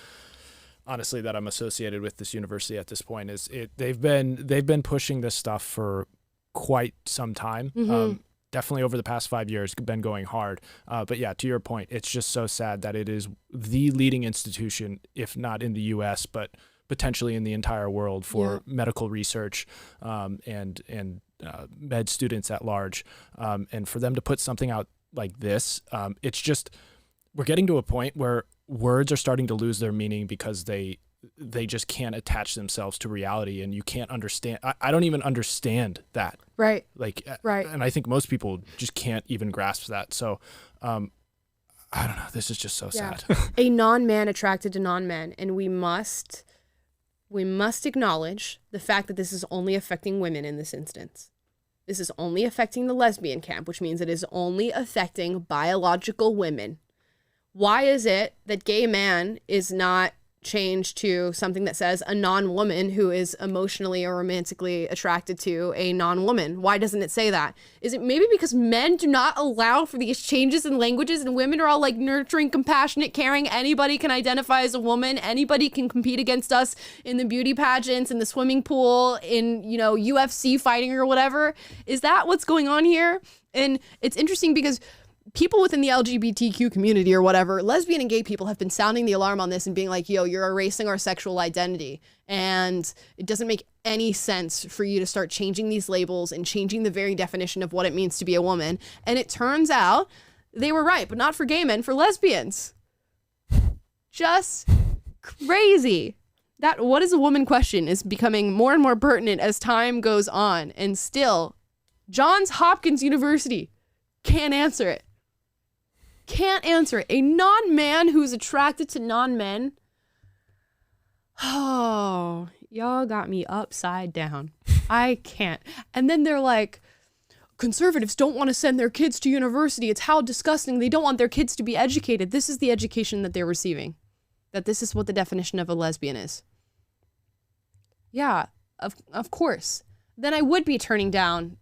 S3: honestly, that I'm associated with this university at this point. They've been pushing this stuff for quite some time.
S1: Mm-hmm.
S3: Definitely over the past 5 years, been going hard. But yeah, to your point, it's just so sad that it is the leading institution, if not in the U.S., but potentially in the entire world for medical research and med students at large. And for them to put something out like this, it's just, we're getting to a point where words are starting to lose their meaning because they just can't attach themselves to reality, and you can't understand. I don't even understand that.
S1: Right.
S3: Right. And I think most people just can't even grasp that. So, I don't know. This is just so sad.
S1: A non-man attracted to non-men. And we must acknowledge the fact that this is only affecting women in this instance. This is only affecting the lesbian camp, which means it is only affecting biological women. Why is it that gay man is not changed to something that says a non-woman who is emotionally or romantically attracted to a non-woman? Why doesn't it say that? Is it maybe because men do not allow for these changes in languages, and women are all like nurturing, compassionate, caring? Anybody can identify as a woman. Anybody can compete against us in the beauty pageants, in the swimming pool, in, you know, UFC fighting or whatever. Is that what's going on here? And it's interesting because people within the LGBTQ community or whatever, lesbian and gay people have been sounding the alarm on this and being like, yo, you're erasing our sexual identity. And it doesn't make any sense for you to start changing these labels and changing the very definition of what it means to be a woman. And it turns out they were right, but not for gay men, for lesbians. Just crazy. That what is a woman question is becoming more and more pertinent as time goes on. And still, Johns Hopkins University can't answer it. Can't answer it. A non-man who's attracted to non-men. Oh, y'all got me upside down. I can't. And then they're like, conservatives don't want to send their kids to university. It's how disgusting. They don't want their kids to be educated. This is the education that they're receiving. That this is what the definition of a lesbian is. Yeah, of course. Then I would be turning down,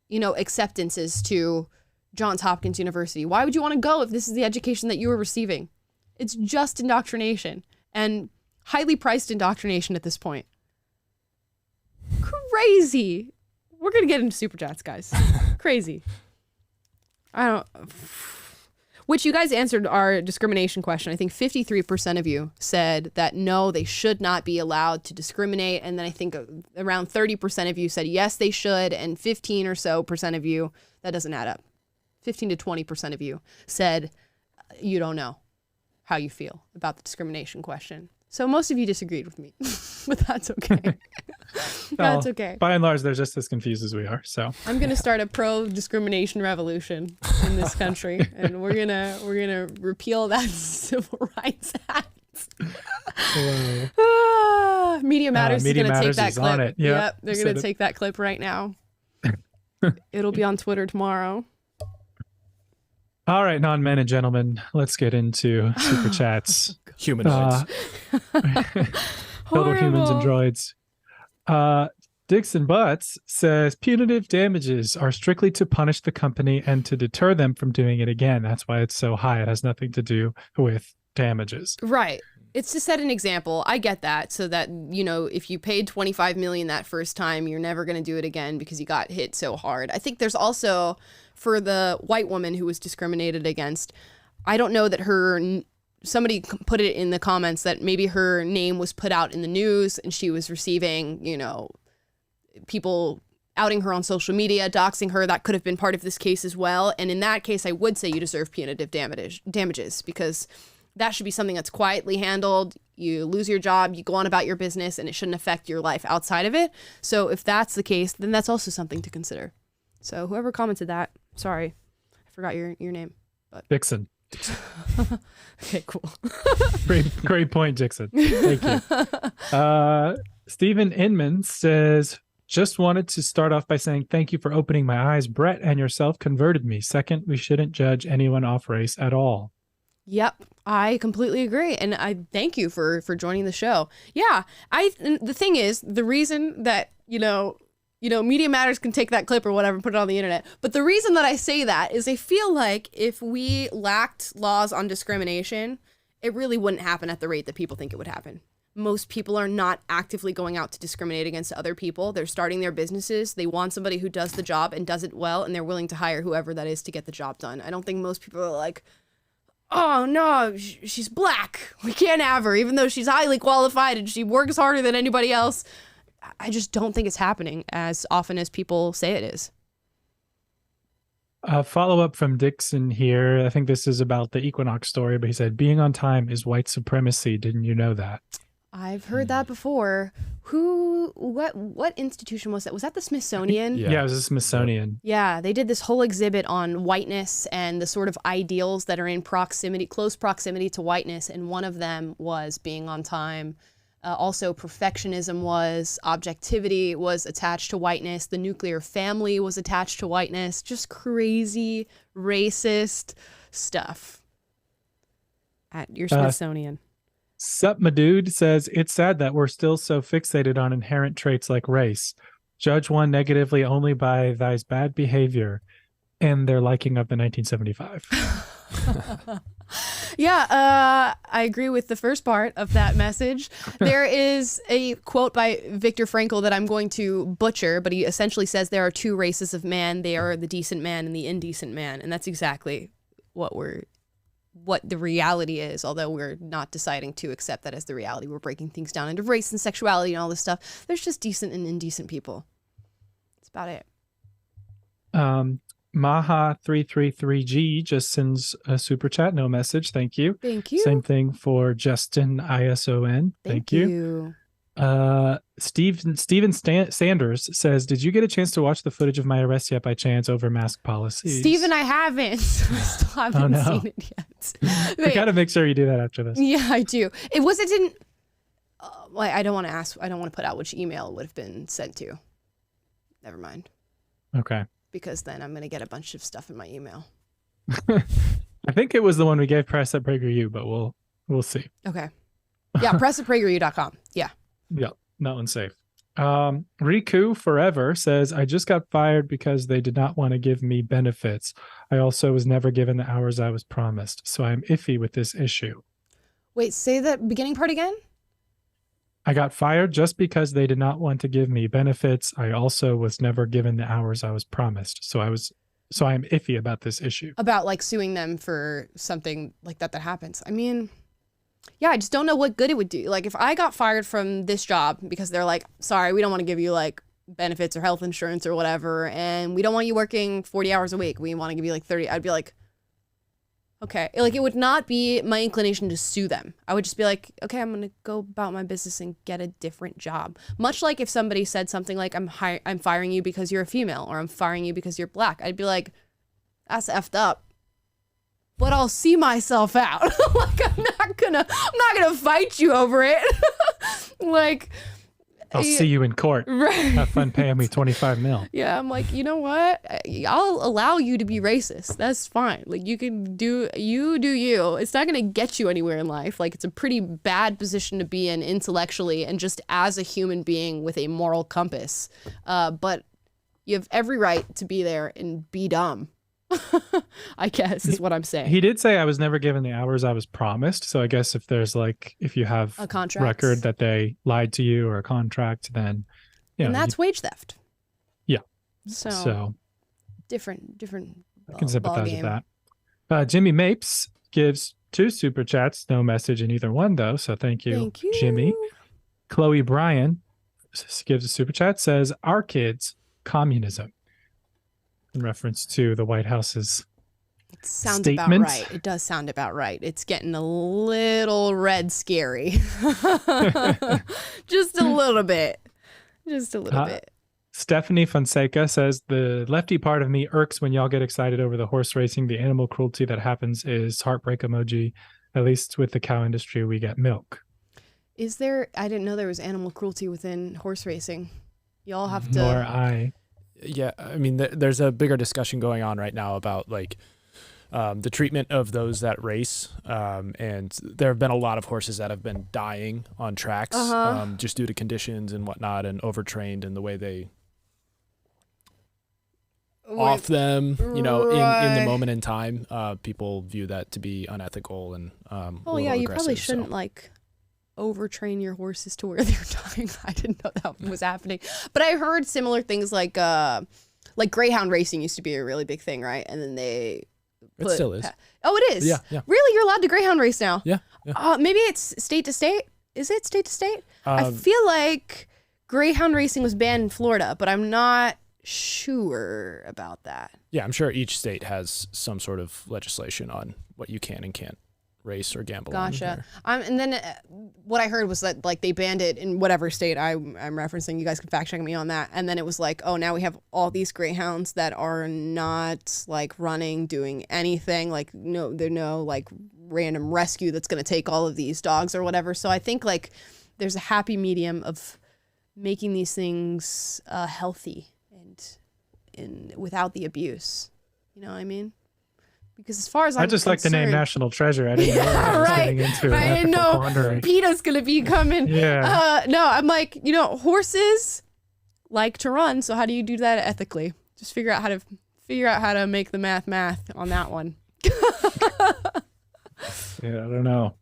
S1: you know, acceptances to Johns Hopkins University. Why would you want to go if this is the education that you were receiving? It's just indoctrination, and highly priced indoctrination at this point. Crazy. We're going to get into Superchats, guys. Crazy. Which you guys answered our discrimination question. I think 53% of you said that no, they should not be allowed to discriminate. And then I think around 30% of you said yes, they should. And 15 or so percent of you, that doesn't add up. 15 to 20% of you said you don't know how you feel about the discrimination question. So most of you disagreed with me, but that's okay. That's okay.
S2: By and large, they're just as confused as we are. So
S1: I'm gonna start a pro-discrimination revolution in this country, and we're gonna repeal that Civil Rights Act. Media Matters is gonna take that clip. Yep, they're gonna take that clip right now. It'll be on Twitter tomorrow.
S2: All right, non-men and gentlemen, let's get into Super Chats.
S3: Humanoids.
S2: Total humans and droids. Dixon Butts says punitive damages are strictly to punish the company and to deter them from doing it again. That's why it's so high. It has nothing to do with damages.
S1: Right. It's to set an example. I get that. So that, you know, if you paid $25 million that first time, you're never going to do it again because you got hit so hard. I think there's also, for the white woman who was discriminated against, I don't know that somebody put it in the comments that maybe her name was put out in the news and she was receiving, you know, people outing her on social media, doxing her. That could have been part of this case as well. And in that case, I would say you deserve punitive damages because that should be something that's quietly handled. You lose your job, you go on about your business, and it shouldn't affect your life outside of it. So if that's the case, then that's also something to consider. So whoever commented that, sorry, I forgot your name. But
S2: Dixon.
S1: Okay, cool.
S2: Great point, Dixon. Thank you. Stephen Inman says, just wanted to start off by saying thank you for opening my eyes. Brett and yourself converted me. Second, we shouldn't judge anyone off race at all.
S1: Yep, I completely agree, and I thank you for joining the show. Yeah, the thing is, the reason that you know, Media Matters can take that clip or whatever and put it on the internet, but the reason that I say that is I feel like if we lacked laws on discrimination, it really wouldn't happen at the rate that people think it would happen. Most people are not actively going out to discriminate against other people. They're starting their businesses. They want somebody who does the job and does it well, and they're willing to hire whoever that is to get the job done. I don't think most people are like, oh no, she's black, we can't have her, even though she's highly qualified and she works harder than anybody else. I just don't think it's happening as often as people say it is.
S2: A follow-up from Dixon here. I think this is about the Equinox story, but he said, being on time is white supremacy. Didn't you know that?
S1: I've heard that before. What institution was that? Was that the Smithsonian?
S2: Yeah, it was the Smithsonian.
S1: Yeah, they did this whole exhibit on whiteness and the sort of ideals that are in close proximity to whiteness, and one of them was being on time. Also, perfectionism was, objectivity was attached to whiteness, the nuclear family was attached to whiteness, just crazy, racist stuff. At your Smithsonian.
S2: Sup, my dude says, it's sad that we're still so fixated on inherent traits like race. Judge one negatively only by thy's bad behavior and their liking of the 1975.
S1: Yeah, I agree with the first part of that message. There is a quote by Viktor Frankl that I'm going to butcher, but he essentially says there are two races of man. They are the decent man and the indecent man. And that's exactly what the reality is, although we're not deciding to accept that as the reality. We're breaking things down into race and sexuality and all this stuff. There's just decent and indecent people. That's about it.
S2: Maha333G just sends a super chat, no message. Thank you.
S1: Thank you.
S2: Same thing for Justin ISON. Thank you. Steven Sanders says, did you get a chance to watch the footage of my arrest yet by chance over mask policies?
S1: Steven, I haven't. I still haven't seen it yet.
S2: I gotta make sure you do that after this.
S1: Yeah, I do. It didn't. I don't want to ask. I don't want to put out which email it would have been sent to. Never mind.
S2: Okay.
S1: Because then I'm gonna get a bunch of stuff in my email.
S2: I think it was the one we gave press at PragerU, but we'll see.
S1: Okay. Yeah, press at PragerU.com. Yeah.
S2: Yeah, that one's safe. Riku Forever says, I just got fired because they did not want to give me benefits. I also was never given the hours I was promised, so I'm iffy with this issue. Wait, say that beginning part again? I got fired just because they did not want to give me benefits. I also was never given the hours I was promised, so I'm iffy about this issue. About like suing them for something like that happens. I mean, yeah, I just don't know what good it would do. Like if I got fired from this job because they're like, sorry, we don't want to give you like benefits or health insurance or whatever, and we don't want you working 40 hours a week. We want to give you like 30. I'd be like, okay. Like it would not be my inclination to sue them. I would just be like, okay, I'm going to go about my business and get a different job. Much like if somebody said something like, I'm firing you because you're a female, or I'm firing you because you're black. I'd be like, that's effed up. But I'll see myself out. Like I'm not gonna fight you over it. Like I'll see you in court. Right. Have fun paying me 25 mil. Yeah, I'm like, you know what? I'll allow you to be racist. That's fine. Like you can do you. It's not gonna get you anywhere in life. Like it's a pretty bad position to be in intellectually and just as a human being with a moral compass. But you have every right to be there and be dumb. I guess is what I'm saying. He did say I was never given the hours I was promised. So I guess if there's like, if you have a contract record that they lied to you or a contract, then and that's wage theft. Yeah. So different. I can sympathize with that. Jimmy Mapes gives 2 super chats, no message in either one though. So thank you, Jimmy. Chloe Bryan gives a super chat, says, our kids, communism. In reference to the White House's statement. About right. It does sound about right. It's getting a little red scary. Just a little bit. Stephanie Fonseca says, the lefty part of me irks when y'all get excited over the horse racing. The animal cruelty that happens is heartbreak emoji. At least with the cow industry, we get milk. Is there? I didn't know there was animal cruelty within horse racing. Y'all have to. Nor I.
S3: Yeah, I mean, there's a bigger discussion going on right now about like the treatment of those that race, and there have been a lot of horses that have been dying on tracks just due to conditions and whatnot, and overtrained in the way they off them, you know, in the moment in time. People view that to be unethical and you probably shouldn't like overtrain your horses to where they're dying. I didn't know that was happening, but I heard similar things like greyhound racing used to be a really big thing, right? And then it still is. Oh, it is. Yeah. Really, you're allowed to greyhound race now? Yeah. Maybe it's state to state. Is it state to state? I feel like greyhound racing was banned in Florida, but I'm not sure about that. Yeah, I'm sure each state has some sort of legislation on what you can and can't race or gamble. Gotcha.
S1: And then what I heard was that like they banned it in whatever state I'm referencing. You guys can fact check me on that. And then it was like, oh, now we have all these greyhounds that are not like running, doing anything. Like no like random rescue that's going to take all of these dogs or whatever. So I think like there's a happy medium of making these things healthy and without the abuse. You know what I mean? Because as far as I'm
S2: just like the name
S1: concerned-
S2: National Treasure. I didn't know what I was getting into.
S1: Right. I didn't know
S2: pondering.
S1: PETA's gonna be coming.
S2: Yeah.
S1: No, I'm like, horses like to run, so how do you do that ethically? Just figure out how to make the math on that one.
S2: Yeah, I don't know.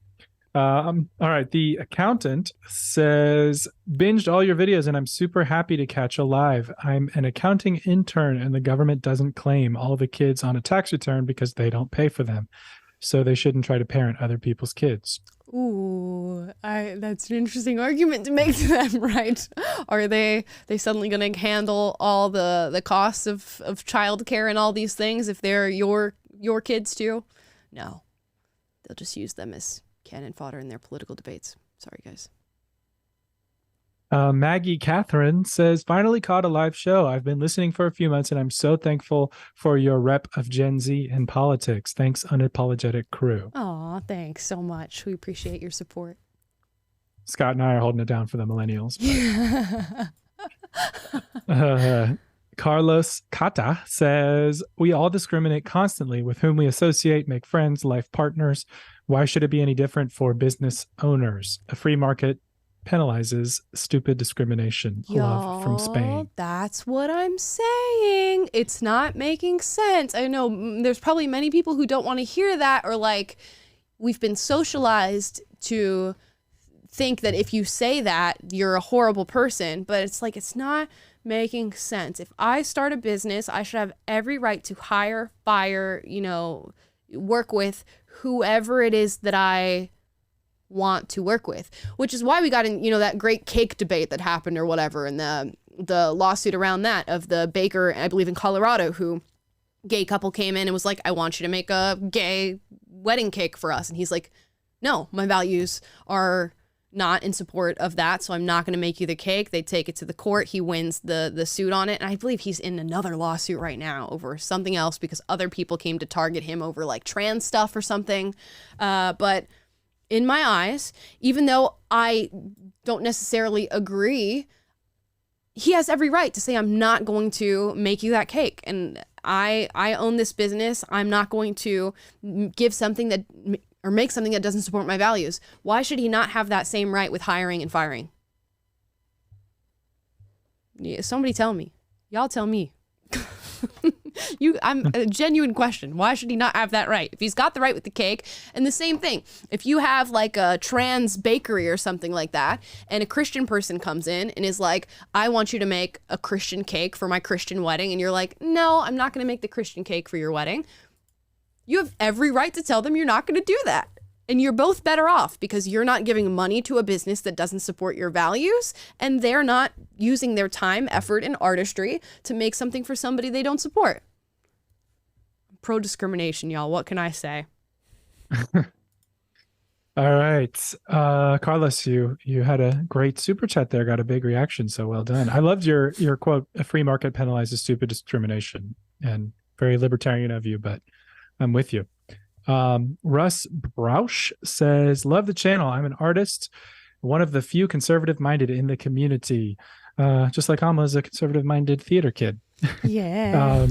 S2: All right. The accountant says, binged all your videos and I'm super happy to catch a live. I'm an accounting intern and the government doesn't claim all the kids on a tax return because they don't pay for them. So they shouldn't try to parent other people's kids.
S1: Ooh, that's an interesting argument to make to them, right? Are they suddenly going to handle all the costs of childcare and all these things if they're your kids too? No. They'll just use them as cannon fodder in their political debates. Sorry, guys.
S2: Maggie Catherine says, finally caught a live show. I've been listening for a few months and I'm so thankful for your rep of Gen Z in politics. Thanks, unapologetic crew.
S1: Aw, thanks so much. We appreciate your support.
S2: Scott and I are holding it down for the millennials. Carlos Cata says, we all discriminate constantly with whom we associate, make friends, life partners. Why should it be any different for business owners? A free market penalizes stupid discrimination. Love from Spain.
S1: That's what I'm saying. It's not making sense. I know there's probably many people who don't want to hear that, or like we've been socialized to think that if you say that, you're a horrible person, but it's like, it's not making sense. If I start a business, I should have every right to hire, fire, work with whoever it is that I want to work with, which is why we got in, that great cake debate that happened or whatever, and the lawsuit around that of the baker, I believe in Colorado, who gay couple came in and was like, I want you to make a gay wedding cake for us. And he's like, no, my values are not in support of that, so I'm not going to make you the cake. They take it to the court. He wins the suit on it, and I believe he's in another lawsuit right now over something else because other people came to target him over like trans stuff or something. But in my eyes, even though I don't necessarily agree, he has every right to say, I'm not going to make you that cake, and I own this business. I'm not going to give something that or make something that doesn't support my values. Why should he not have that same right with hiring and firing? Yeah, somebody tell me. Y'all tell me. I'm a genuine question. Why should he not have that right? If he's got the right with the cake, and the same thing, if you have like a trans bakery or something like that, and a Christian person comes in and is like, I want you to make a Christian cake for my Christian wedding, and you're like, no, I'm not going to make the Christian cake for your wedding. You have every right to tell them you're not going to do that. And you're both better off because you're not giving money to a business that doesn't support your values, and they're not using their time, effort, and artistry to make something for somebody they don't support. Pro-discrimination, y'all. What can I say?
S2: All right. Carlos, you had a great super chat there, got a big reaction, so well done. I loved your quote, a free market penalizes stupid discrimination, and very libertarian of you, but I'm with you. Russ Broush says, love the channel. I'm an artist, one of the few conservative-minded in the community. Just like Alma is a conservative-minded theater kid.
S1: Yeah.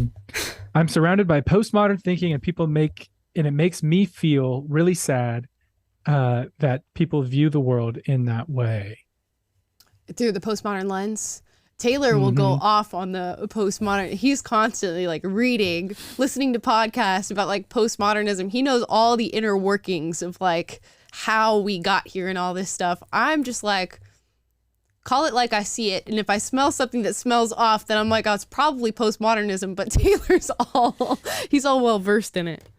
S2: I'm surrounded by postmodern thinking, and it makes me feel really sad that people view the world in that way.
S1: Through the postmodern lens. Taylor will go off on the postmodern. He's constantly like reading, listening to podcasts about like postmodernism. He knows all the inner workings of like how we got here and all this stuff. I'm just like, call it like I see it. And if I smell something that smells off, then I'm like, oh, it's probably postmodernism. But Taylor's he's all well versed in it.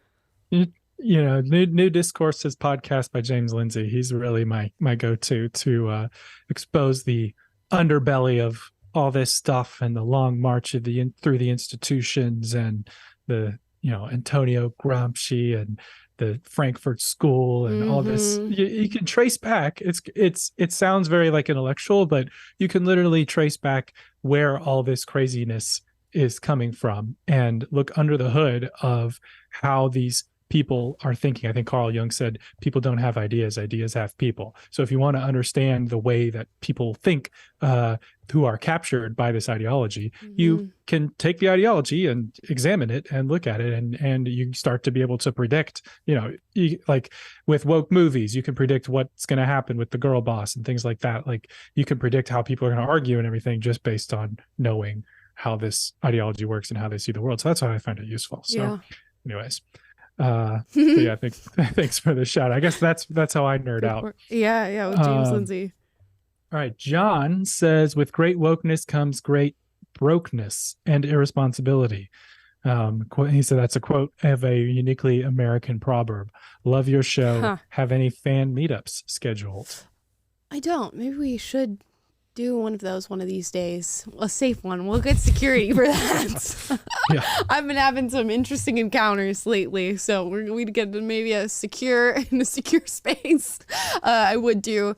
S2: New Discourses podcast by James Lindsay. He's really my go-to to expose the underbelly of all this stuff and the long march of through the institutions and the Antonio Gramsci and the Frankfurt School and all this. You can trace back. It sounds very like intellectual, but you can literally trace back where all this craziness is coming from and look under the hood of how these people are thinking. I think Carl Jung said, people don't have ideas, ideas have people. So if you want to understand the way that people think, who are captured by this ideology, you can take the ideology and examine it and look at it, and you start to be able to predict, like with woke movies, you can predict what's going to happen with the girl boss and things like that. Like you can predict how people are going to argue and everything just based on knowing how this ideology works and how they see the world. So that's why I find it useful. So anyways, so yeah, thanks for the shout. I guess that's how I nerd out.
S1: Yeah, with James Lindsay.
S2: All right, John says, with great wokeness comes great brokenness and irresponsibility. He said that's a quote of a uniquely American proverb. Love your show. Have any fan meetups scheduled?
S1: I don't. Maybe we should do one of those one of these days. A safe one. We'll get security for that.
S2: Yeah.
S1: I've been having some interesting encounters lately, so we'd get maybe in a secure space. I would do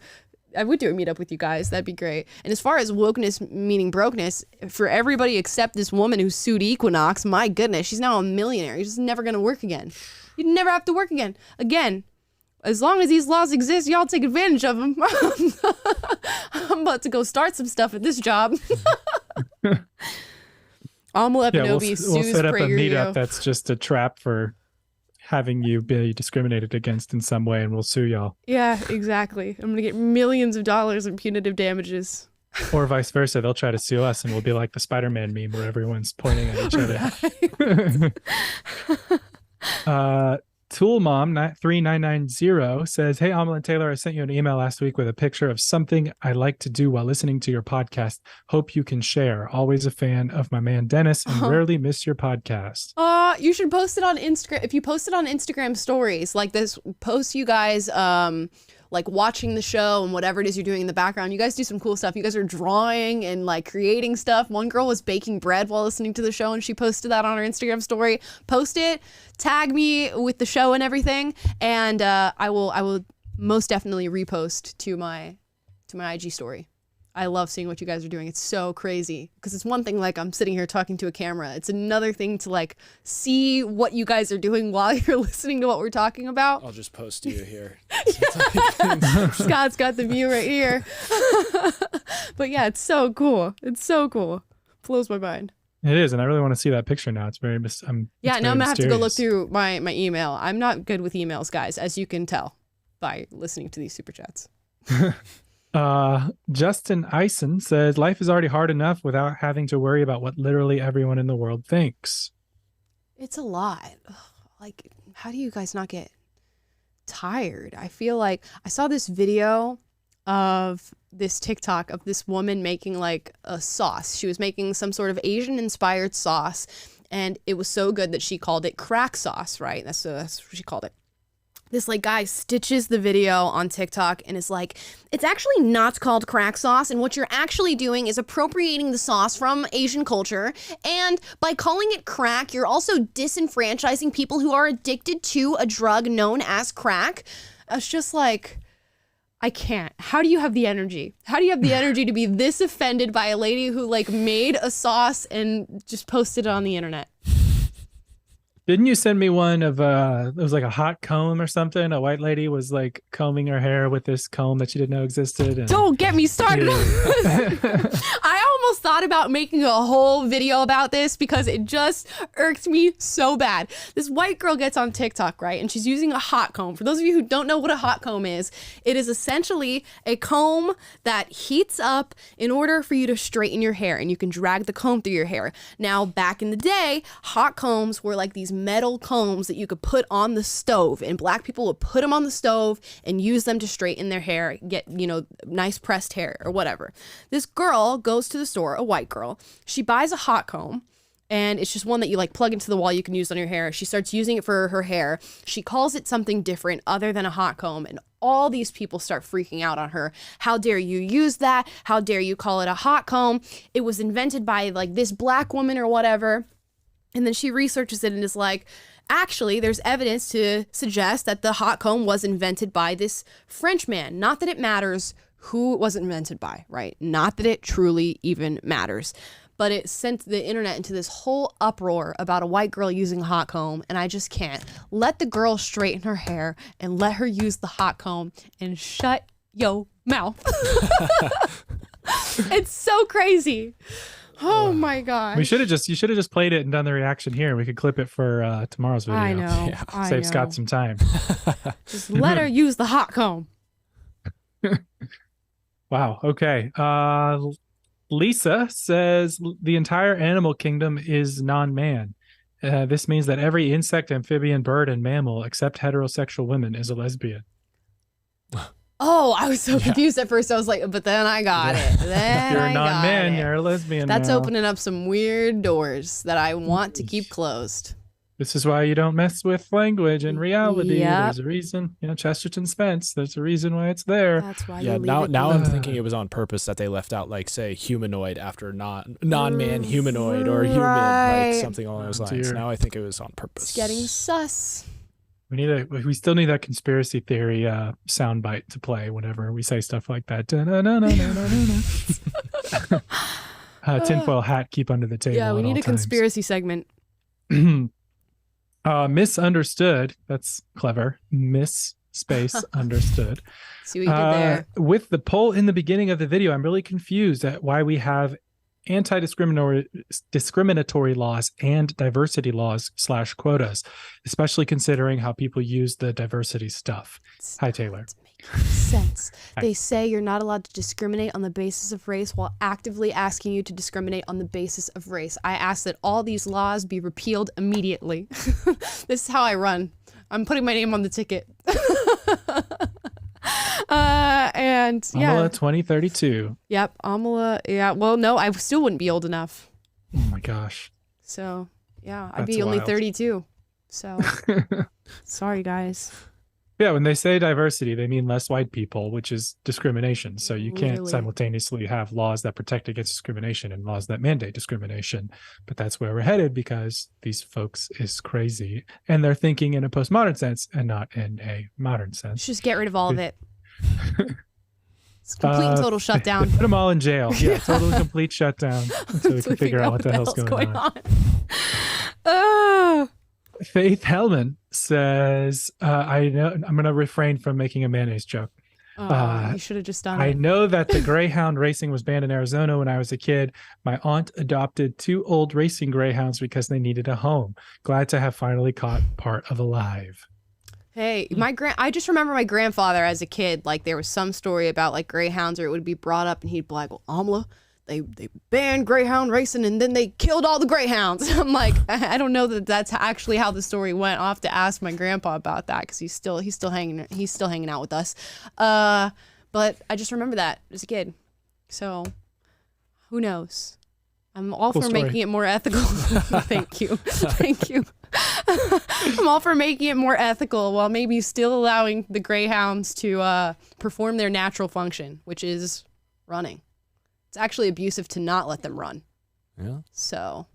S1: a meetup with you guys. That'd be great. And as far as wokeness meaning brokenness, for everybody except this woman who sued Equinox, my goodness, she's now a millionaire. You're just never going to work again. You'd never have to work again. As long as these laws exist, y'all take advantage of them. I'm about to go start some stuff at this job. Omelette Nobi sues
S2: we'll set up a meetup
S1: PragerU.
S2: that's just a trap for having you be discriminated against in some way, and we'll sue y'all.
S1: Yeah, exactly. I'm gonna get millions of dollars in punitive damages.
S2: Or vice versa, they'll try to sue us, and we'll be like the Spider-Man meme where everyone's pointing at each other. Toolmom3990 says, hey, Amal and Taylor, I sent you an email last week with a picture of something I like to do while listening to your podcast. Hope you can share. Always a fan of my man Dennis and rarely miss your podcast.
S1: You should post it on Instagram. If you post it on Instagram stories, like this, post you guys like watching the show and whatever it is you're doing in the background. You guys do some cool stuff. You guys are drawing and like creating stuff. One girl was baking bread while listening to the show, and she posted that on her Instagram story. Post it, tag me with the show and everything, and I will most definitely repost to my IG story. I love seeing what you guys are doing. It's so crazy, because it's one thing like I'm sitting here talking to a camera. It's another thing to like see what you guys are doing while you're listening to what we're talking about.
S3: I'll just post you here.
S1: Scott's got the view right here. But yeah, it's so cool. It's so cool. Blows my mind.
S2: It is, and I really want to see that picture now. It's very now I'm
S1: gonna have to go look through my email. I'm not good with emails, guys, as you can tell by listening to these super chats.
S2: Justin Eisen says, life is already hard enough without having to worry about what literally everyone in the world thinks.
S1: It's a lot. Like, how do you guys not get tired? I feel like I saw this video of this TikTok of this woman making like a sauce. She was making some sort of Asian inspired sauce, and it was so good that she called it crack sauce, right? That's what she called it. This like guy stitches the video on TikTok and is like, it's actually not called crack sauce, and what you're actually doing is appropriating the sauce from Asian culture, and by calling it crack, you're also disenfranchising people who are addicted to a drug known as crack. It's just like, I can't. How do you have the energy? How do you have the energy to be this offended by a lady who like made a sauce and just posted it on the internet?
S2: Didn't you send me one of it was like a hot comb or something? A white lady was like combing her hair with this comb that she didn't know existed. And...
S1: Don't get me started. Yeah. I almost thought about making a whole video about this because it just irked me so bad. This white girl gets on TikTok, right? And she's using a hot comb. For those of you who don't know what a hot comb is, it is essentially a comb that heats up in order for you to straighten your hair, and you can drag the comb through your hair. Now, back in the day, hot combs were like these metal combs that you could put on the stove, and black people would put them on the stove and use them to straighten their hair, get, nice pressed hair or whatever. This girl goes to the store, a white girl. She buys a hot comb, and it's just one that you like plug into the wall, you can use on your hair. She starts using it for her hair. She calls it something different other than a hot comb, and all these people start freaking out on her. How dare you use that? How dare you call it a hot comb? It was invented by like this black woman or whatever. And then she researches it and is like, actually, there's evidence to suggest that the hot comb was invented by this French man. Not that it matters who it was invented by, right? Not that it truly even matters. but it sent the internet into this whole uproar about a white girl using a hot comb, and I just can't. Let the girl straighten her hair and let her use the hot comb and shut your mouth. It's so crazy. Oh my gosh.
S2: You should have just played it and done the reaction here. We could clip it for tomorrow's video.
S1: I know.
S2: Save Scott some time.
S1: Just let her use the hot comb.
S2: Wow. Okay. Lisa says the entire animal kingdom is non-man. This means that every insect, amphibian, bird, and mammal except heterosexual women is a lesbian.
S1: Oh, I was so confused at first. I was like, but then I got it. Then
S2: You're a
S1: I got
S2: non-man.
S1: it.
S2: You're a lesbian.
S1: That's
S2: now.
S1: opening up some weird doors that I want to keep closed.
S2: This is why you don't mess with language and reality.
S1: Yep.
S2: There's a reason, Chesterton Spence. There's a reason why it's there.
S1: That's why
S3: Yeah,
S1: you leave
S3: now
S1: it
S3: now I'm
S1: alone.
S3: thinking it was on purpose that they left out, like, say, humanoid after non-man humanoid or human,
S1: Right.
S3: like something along those lines.
S2: dear.
S3: Now I think it was on purpose.
S1: It's getting sus.
S2: We still need that conspiracy theory soundbite to play whenever we say stuff like that. Tinfoil hat, keep under the table.
S1: Yeah, we
S2: at
S1: need
S2: all
S1: a
S2: times.
S1: conspiracy segment.
S2: Misunderstood. That's clever. Miss space understood.
S1: See what you did there.
S2: With the poll in the beginning of the video, I'm really confused at why we have discriminatory laws and diversity laws / quotas, especially considering how people use the diversity stuff. Hi, Taylor.
S1: It's making sense.
S2: Hi.
S1: They say you're not allowed to discriminate on the basis of race while actively asking you to discriminate on the basis of race. I ask that all these laws be repealed immediately. This is how I run. I'm putting my name on the ticket. And yeah.
S2: Amala 2032.
S1: Yep, Amala. Yeah, well, no, I still wouldn't be old enough.
S2: Oh my gosh.
S1: So, yeah, I'd
S2: That's
S1: be only
S2: wild.
S1: 32. So, sorry, guys.
S2: Yeah, when they say diversity, they mean less white people, which is discrimination. So you can't
S1: Really?
S2: simultaneously have laws that protect against discrimination and laws that mandate discrimination. But that's where we're headed because these folks is crazy. And they're thinking in a postmodern sense and not in a modern sense.
S1: Just get rid of all of it. It's complete and total shutdown.
S2: Put them all in jail. Yeah, total complete shutdown until we
S1: So
S2: can figure out what the hell's going on.
S1: Oh.
S2: Faith Hellman says, I know I'm going to refrain from making a mayonnaise joke.
S1: You should have just done
S2: I
S1: it.
S2: know that the greyhound racing was banned in Arizona when I was a kid. My aunt adopted 2 old racing greyhounds because they needed a home. Glad to have finally caught part of Alive.
S1: Hey, I just remember my grandfather as a kid, like there was some story about like greyhounds, or it would be brought up and he'd be like, well, Amla, they banned greyhound racing and then they killed all the greyhounds. I'm like, I don't know that that's actually how the story went. I'll have to ask my grandpa about that because he's still hanging out with us. But I just remember that as a kid. So who knows? I'm all
S2: Cool
S1: for
S2: story.
S1: making it more ethical. Thank you. Thank you. I'm all for making it more ethical while maybe still allowing the greyhounds to perform their natural function, which is running. It's actually abusive to not let them run.
S3: Yeah.
S1: So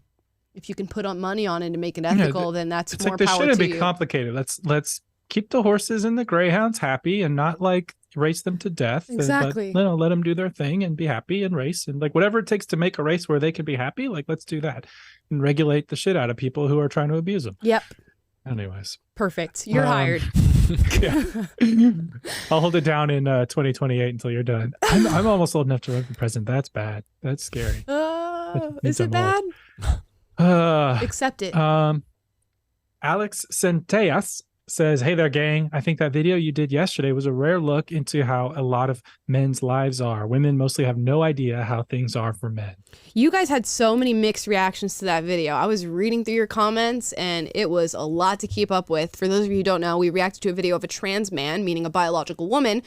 S1: if you can put on money on it and make it ethical, then that's
S2: It's
S1: more
S2: like this
S1: power
S2: shouldn't
S1: to
S2: be
S1: you.
S2: complicated. Let's keep the horses and the greyhounds happy and not like race them to death.
S1: Exactly.
S2: And let them do their thing and be happy and race and like whatever it takes to make a race where they can be happy. Like let's do that and regulate the shit out of people who are trying to abuse them.
S1: Yep.
S2: Anyways,
S1: Perfect. You're hired.
S2: yeah. I'll hold it down in 2028 until you're done. I'm almost old enough to run for president. That's bad. That's scary.
S1: Is
S2: means
S1: it
S2: I'm
S1: bad?
S2: old.
S1: Accept it.
S2: Alex Centellas says, hey there, gang. I think that video you did yesterday was a rare look into how a lot of men's lives are. Women mostly have no idea how things are for men.
S1: You guys had so many mixed reactions to that video. I was reading through your comments and it was a lot to keep up with. For those of you who don't know, we reacted to a video of a trans man, meaning a biological woman,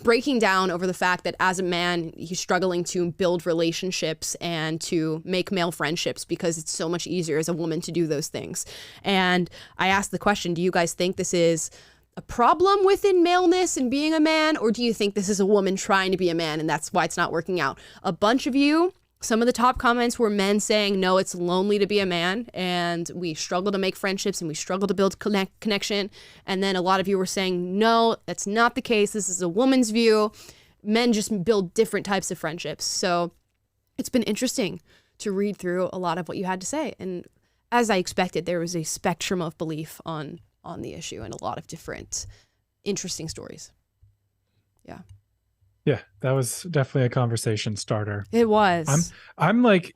S1: breaking down over the fact that as a man, he's struggling to build relationships and to make male friendships because it's so much easier as a woman to do those things. And I asked the question, do you guys think this is a problem within maleness and being a man, or do you think this is a woman trying to be a man and that's why it's not working out? A bunch of you, some of the top comments were men saying, no, it's lonely to be a man and we struggle to make friendships and we struggle to build connection. And then a lot of you were saying, no, that's not the case. This is a woman's view. Men just build different types of friendships. So it's been interesting to read through a lot of what you had to say. And as I expected, there was a spectrum of belief on the issue and a lot of different interesting stories. Yeah.
S2: Yeah, that was definitely a conversation starter.
S1: It was.
S2: I'm like,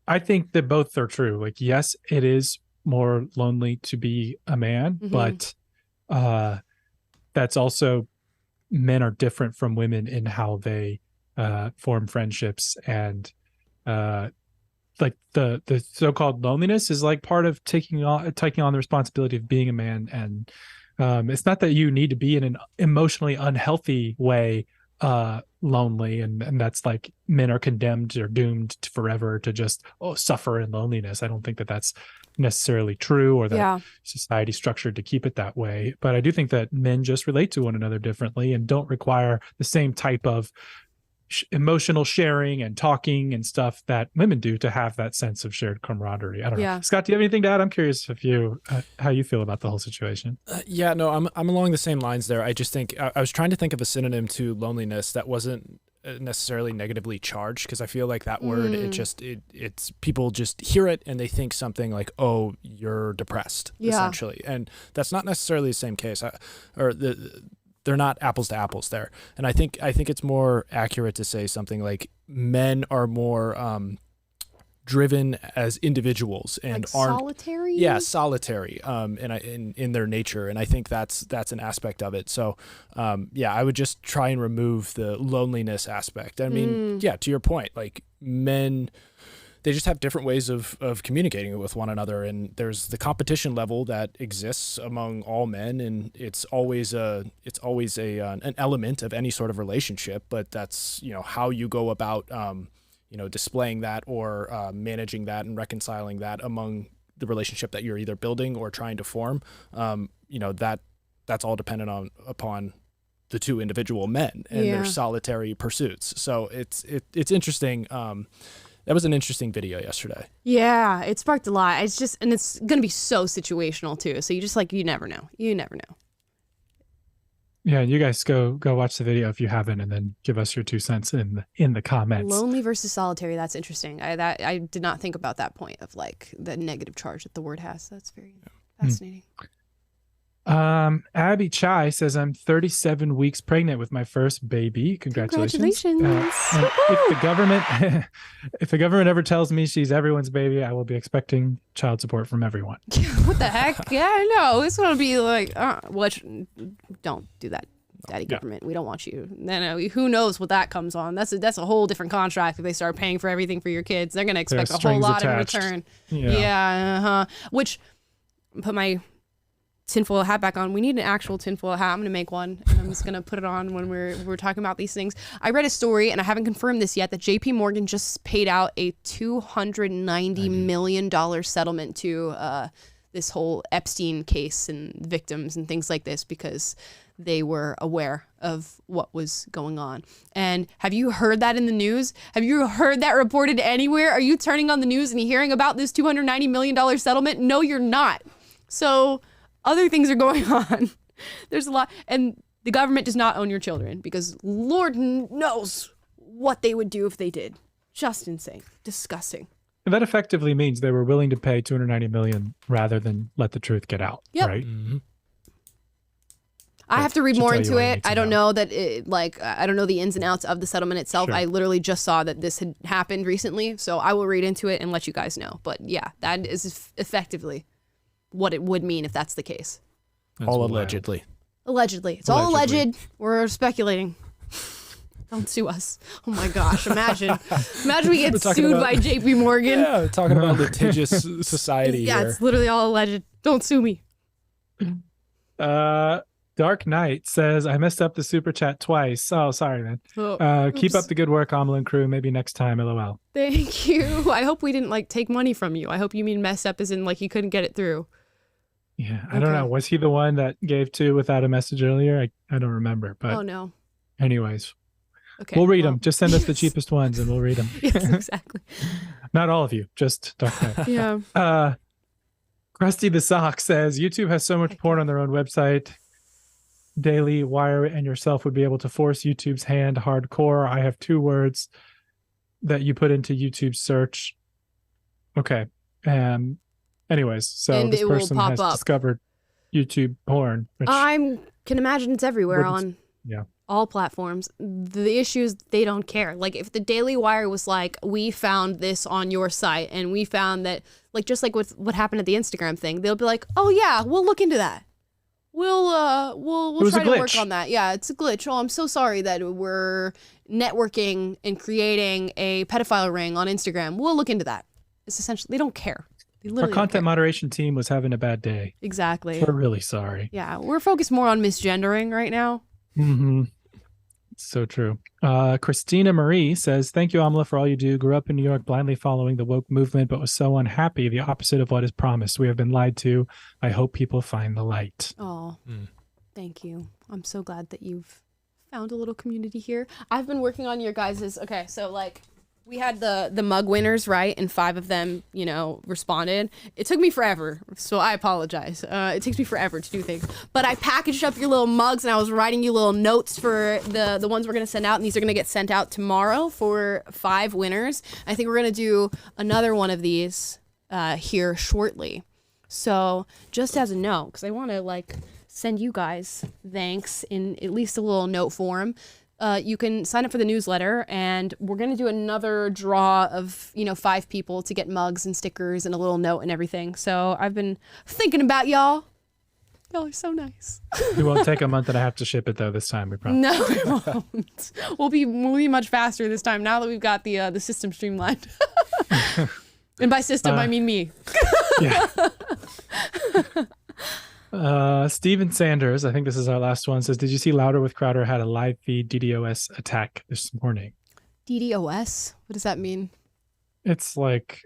S2: I think that both are true. Like, yes, it is more lonely to be a man, but that's also, men are different from women in how they form friendships, and like the so-called loneliness is like part of taking on the responsibility of being a man. And it's not that you need to be in an emotionally unhealthy way lonely, and that's like men are condemned or doomed to forever to just suffer in loneliness. I don't think that that's necessarily true, or that society's structured to keep it that way. But I do think that men just relate to one another differently and don't require the same type of emotional sharing and talking and stuff that women do to have that sense of shared camaraderie. I don't know. Scott, do you have anything to add? I'm curious if you how you feel about the whole situation.
S3: No, I'm along the same lines there. I just think I was trying to think of a synonym to loneliness that wasn't necessarily negatively charged, because I feel like that word, it's people just hear it and they think something like, oh, you're depressed, essentially. And that's not necessarily the same case. They're not apples to apples there. And I think it's more accurate to say something like men are more driven as individuals and
S1: like
S3: aren't
S1: solitary.
S3: Yeah, solitary. In their nature, and I think that's an aspect of it. So, I would just try and remove the loneliness aspect. I mean, to your point, like men, they just have different ways of communicating with one another, and there's the competition level that exists among all men, and it's always an element of any sort of relationship. But that's how you go about displaying that or managing that and reconciling that among the relationship that you're either building or trying to form. That's all dependent upon the two individual men and their solitary pursuits. So it's interesting. That was an interesting video yesterday.
S1: Yeah, it sparked a lot. It's just, and it's going to be so situational too. So you never know. You never know.
S2: Yeah, you guys go watch the video if you haven't, and then give us your 2 cents in the comments.
S1: Lonely versus solitary. That's interesting. I did not think about that point of like the negative charge that the word has. That's very fascinating.
S2: Abby Chai says, I'm 37 weeks pregnant with my first baby. Congratulations.
S1: And
S2: if the government ever tells me she's everyone's baby, I will be expecting child support from everyone.
S1: What the heck? Yeah, I know. It's going to be like, don't do that, daddy government. We don't want you. Then who knows what that comes on. That's a whole different contract. If they start paying for everything for your kids, they're going to expect a whole lot attached in return. Yeah. Which, put my tinfoil hat back on. We need an actual tinfoil hat. I'm gonna make one, and I'm just gonna put it on when we're talking about these things. I read a story, and I haven't confirmed this yet, that JP Morgan just paid out a $290 million settlement to this whole Epstein case and victims and things like this, because they were aware of what was going on. And have you heard that in the news? Have you heard that reported anywhere? Are you turning on the news and hearing about this $290 million settlement? No, you're not. So other things are going on. There's a lot. And the government does not own your children, because Lord knows what they would do if they did. Just insane. Disgusting.
S2: And that effectively means they were willing to pay $290 million rather than let the truth get out.
S1: Yep.
S2: Right?
S3: Mm-hmm.
S1: I have to read more into it. I don't know that I don't know the ins and outs of the settlement itself. Sure. I literally just saw that this had happened recently. So I will read into it and let you guys know. But yeah, that is effectively what it would mean if that's the case.
S2: That's
S3: all allegedly.
S1: Allegedly. It's all alleged. We're speculating. Don't sue us. Oh my gosh. Imagine we get sued by JP Morgan.
S3: Yeah, talking about litigious society
S1: yeah,
S3: here.
S1: It's literally all alleged. Don't sue me.
S2: Dark Knight says, I messed up the super chat twice. Oh, sorry, man. Keep up the good work, Amelin crew. Maybe next time, LOL.
S1: Thank you. I hope we didn't take money from you. I hope you mean messed up as in you couldn't get it through.
S2: Yeah, I don't know. Was he the one that gave 2 without a message earlier? I don't remember. But
S1: oh, no.
S2: Anyways.
S1: Okay.
S2: We'll read them. Just send us the cheapest ones and we'll read them.
S1: Yes, exactly.
S2: Not all of you, just Dark Knight.
S1: Yeah.
S2: Krusty the Sock says, YouTube has so much porn on their own website. Daily Wire and yourself would be able to force YouTube's hand hardcore. I have 2 words. that you put into YouTube search. Okay. Anyways, so
S1: And
S2: this
S1: it will
S2: person
S1: pop
S2: has
S1: up.
S2: discovered YouTube porn, which
S1: I can imagine it's everywhere on
S2: yeah.
S1: all platforms. The issue is they don't care. Like if the Daily Wire was like, we found this on your site and we found that, like just like with what happened at the Instagram thing, they'll be like, oh yeah, we'll look into that. We'll try to work on that. Yeah, it's a glitch. Oh, I'm so sorry that we're networking and creating a pedophile ring on Instagram. We'll look into that. It's essentially, they don't care. They
S2: Our
S1: literally don't care.
S2: content moderation team was having a bad day.
S1: Exactly.
S2: We're really sorry.
S1: Yeah, we're focused more on misgendering right now.
S2: Mm-hmm. So true. Christina Marie says, thank you, Amla, for all you do. Grew up in New York blindly following the woke movement, but was so unhappy, the opposite of what is promised. We have been lied to. I hope people find the light.
S1: Oh, thank you. I'm so glad that you've found a little community here. I've been working on your guys's, okay, so like we had the mug winners, right? And 5 of them, you know, responded. It took me forever, so I apologize. It takes me forever to do things. But I packaged up your little mugs and I was writing you little notes for the ones we're going to send out. And these are going to get sent out tomorrow for 5 winners. I think we're going to do another one of these here shortly. So just as a note, because I want to like send you guys thanks in at least a little note form. You can sign up for the newsletter, and we're going to do another draw of, 5 people to get mugs and stickers and a little note and everything. So I've been thinking about y'all. Y'all are so nice.
S2: It won't take a month and a half to ship it, though, this time, we promise.
S1: No, it won't. We'll be much faster this time now that we've got the system streamlined. And by system, I mean me.
S2: Yeah. Steven Sanders, I think this is our last one, says, did you see Louder with Crowder had a live feed DDoS attack this morning?
S1: DDoS? What does that mean?
S2: It's like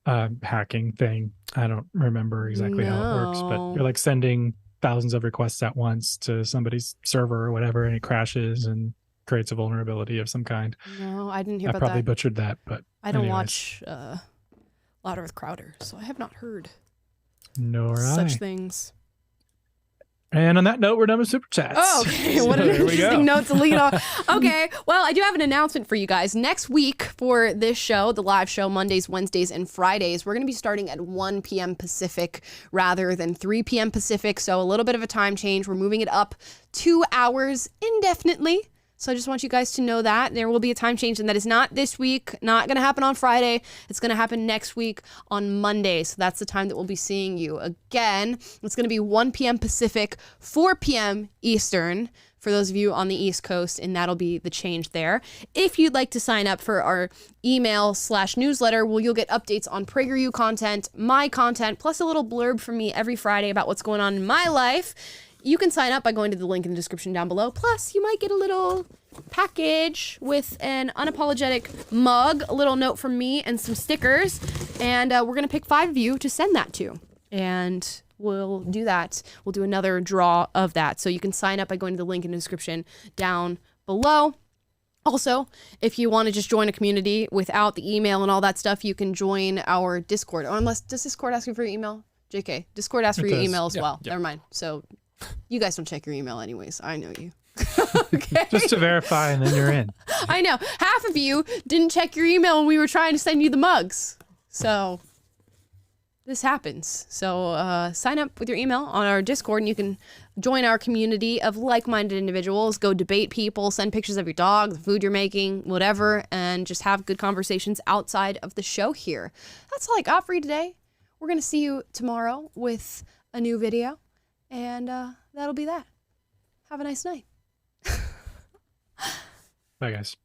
S2: a hacking thing. I don't remember exactly how it works, but you're like sending thousands of requests at once to somebody's server or whatever, and it crashes and creates a vulnerability of some kind.
S1: No, I didn't hear
S2: I
S1: about
S2: probably
S1: that.
S2: butchered that, but
S1: I don't
S2: anyways.
S1: watch Louder with Crowder, so I have not heard
S2: Nor
S1: such
S2: I.
S1: things.
S2: And on that note, we're done with Super Chats.
S1: Oh, okay.
S2: So
S1: What an
S2: there we
S1: interesting
S2: go.
S1: note to lead off. Okay. Well, I do have an announcement for you guys. Next week for this show, the live show, Mondays, Wednesdays, and Fridays, we're going to be starting at 1 p.m. Pacific rather than 3 p.m. Pacific. So a little bit of a time change. We're moving it up 2 hours indefinitely. So I just want you guys to know that there will be a time change, and that is not this week, not going to happen on Friday. It's going to happen next week on Monday. So that's the time that we'll be seeing you again. It's going to be 1 p.m. Pacific, 4 p.m. Eastern for those of you on the East Coast, and that'll be the change there. If you'd like to sign up for our email/newsletter, well, you'll get updates on PragerU content, my content, plus a little blurb from me every Friday about what's going on in my life. You can sign up by going to the link in the description down below. Plus, you might get a little package with an unapologetic mug, a little note from me, and some stickers. And we're going to pick 5 of you to send that to. And we'll do that. We'll do another draw of that. So you can sign up by going to the link in the description down below. Also, if you want to just join a community without the email and all that stuff, you can join our Discord. Or unless, does Discord ask you for your email? JK, Discord asks for your email as well. Never mind. So you guys don't check your email anyways. I know you. Okay.
S2: Just to verify, and then you're in.
S1: I know. Half of you didn't check your email when we were trying to send you the mugs. So this happens. So sign up with your email on our Discord, and you can join our community of like-minded individuals. Go debate people, send pictures of your dog, the food you're making, whatever, and just have good conversations outside of the show here. That's all I got for you today. We're going to see you tomorrow with a new video. And that'll be that. Have a nice night.
S2: Bye, guys.